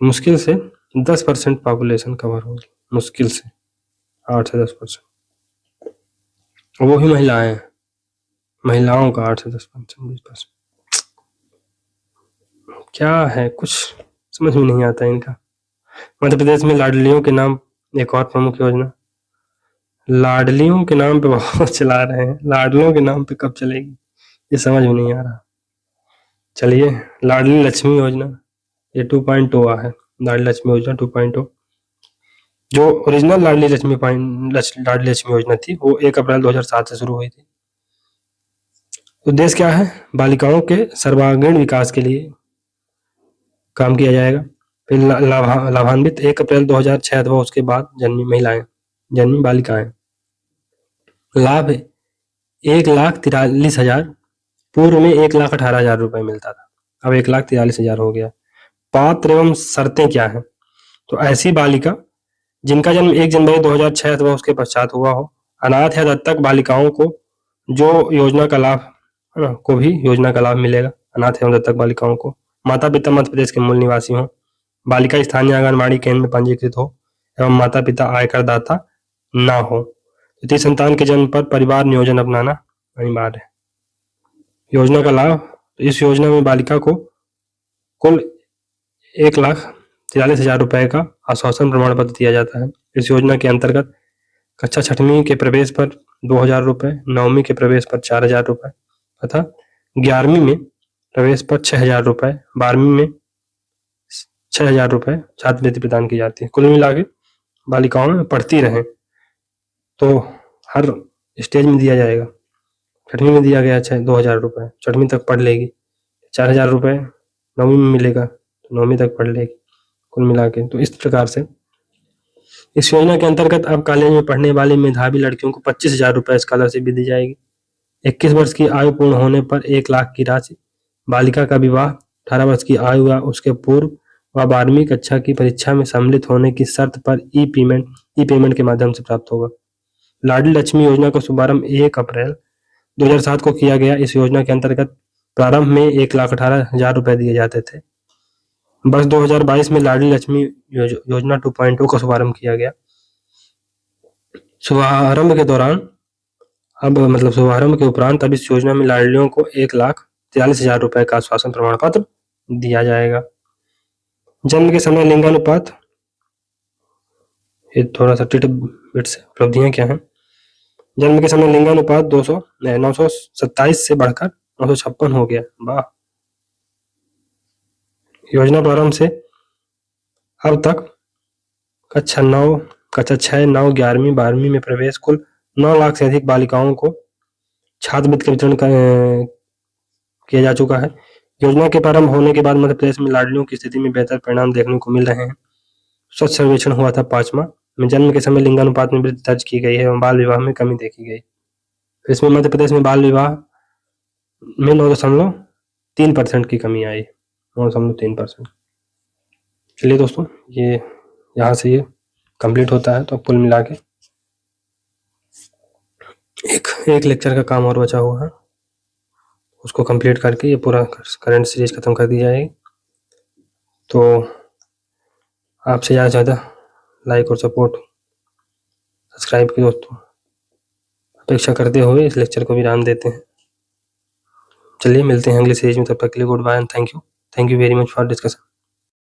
मुश्किल से 10% पॉपुलेशन कवर होगी, मुश्किल से 8 से 10%, वो ही महिलाएं, महिलाओं का 8 से 10%, 20%। क्या है, कुछ समझ में नहीं आता इनका। मध्य प्रदेश में लाडलियों के नाम एक और प्रमुख योजना, लाडलियों के नाम पे बहुत चला रहे हैं, लाडलियों के नाम पे कब चलेगी ये समझ में नहीं आ रहा। चलिए, लाडली लक्ष्मी योजना, ये 2.0 है, लाडली लक्ष्मी योजना 2.0। जो ओरिजिनल लाडली लक्ष्मी योजना थी वो 1 अप्रैल 2007 से शुरू हुई थी। उद्देश्य क्या है, बालिकाओं के सर्वांगीण विकास के लिए काम किया जाएगा। फिर लाभान्वित 1 अप्रैल 2006 अथवा उसके बाद जन्मी बालिकाएं। लाभ 1,43,000, पूर्व में 1,18,000 रुपए मिलता था, अब 1,43,000 हो गया। पात्र एवं शर्तें क्या है, तो ऐसी बालिका जिनका जन्म 1 जनवरी 2006 अथवा उसके पश्चात हुआ हो, अनाथ या दत्तक बालिकाओं को जो योजना का लाभ को भी योजना का लाभ मिलेगा, अनाथ एवं दत्तक बालिकाओं को। माता पिता मध्य प्रदेश के मूल निवासी हों, बालिका स्थानीय आंगनबाड़ी केंद्र में पंजीकृत हो एवं माता पिता आयकर दाता ना हो। तृतीय संतान के जन्म पर परिवार नियोजन अपनाना अनिवार्य है। योजना का लाभ, इस योजना में बालिका को कुल 1,43,000 रुपए का आश्वासन प्रमाण पत्र दिया जाता है। इस योजना के अंतर्गत कक्षा 6वीं के प्रवेश पर 2,000 रुपए, 9वीं के प्रवेश पर 4,000 रुपए तथा 11वीं में प्रवेश पर 6,000 रुपए, 12वीं में 6,000 रुपए छात्रवृत्ति प्रदान की जाती है। कुल मिला के बालिकाओं में पढ़ती रहें तो हर स्टेज में दिया जाएगा। 6वीं में दिया गया 2,000 रुपए, 6वीं तक पढ़ लेगी, 4,000 रुपए 9वीं में मिलेगा तो 9वीं तक पढ़ लेगी, कुल मिला के। तो इस प्रकार से इस योजना के अंतर्गत अब कॉलेज में पढ़ने वाली मेधावी लड़कियों को 25,000 रुपए स्कॉलरशिप भी दी जाएगी। 21 वर्ष की आयु पूर्ण होने पर 1 लाख की राशि, बालिका का विवाह 18 वर्ष की आयु या उसके पूर्व व 12वीं कक्षा की परीक्षा में सम्मिलित होने की शर्त पर ई पेमेंट के माध्यम से प्राप्त होगा। लाडली लक्ष्मी योजना का शुभारंभ 1 अप्रैल 2007 को किया गया। इस योजना के अंतर्गत प्रारंभ में 1,18,000 रुपए दिए जाते थे। वर्ष 2022 में लाडली लक्ष्मी योजना 2.0 का शुभारंभ किया गया। शुभारंभ के उपरांत अब इस योजना में लाडलियों को 1,43,000 रुपए का आश्वासन प्रमाण पत्र दिया जाएगा। जन्म के समय लिंगानुपात, ये थोड़ा सा टिटबिट्स उपलब्धियां क्या हैं। जन्म के समय लिंगानुपात 927 से बढ़कर 956 हो गया, वाह। योजना प्रारंभ से अब तक कक्षा 6, 9, 11वीं, 12वीं में प्रवेश कुल 9 लाख से अधिक बालिकाओं को छात्रवृत्ति का वितरण किया जा चुका है। योजना के प्रारंभ होने के बाद मध्य प्रदेश में लाडलियों की स्थिति में बेहतर परिणाम देखने को मिल रहे हैं। स्वच्छ सर्वेक्षण हुआ था 5वां, में जन्म के समय लिंगानुपात में वृद्धि दर्ज की गई है एवं बाल विवाह में कमी देखी गई। इसमें मध्य प्रदेश में बाल विवाह में 9.3% की कमी आई, 9.3%। चलिए दोस्तों, ये यहाँ से ये कंप्लीट होता है। तो कुल मिला के एक लेक्चर का काम और बचा हुआ है, उसको कंप्लीट करके ये पूरा करंट सीरीज खत्म कर दी जाएगी। तो आपसे ज़्यादा से ज़्यादा लाइक और सपोर्ट, सब्सक्राइब की दोस्तों अपेक्षा करते हुए इस लेक्चर को विराम देते हैं। चलिए मिलते हैं अगले सीरीज में, तब तक के लिए goodbye and thank you very much for discussion.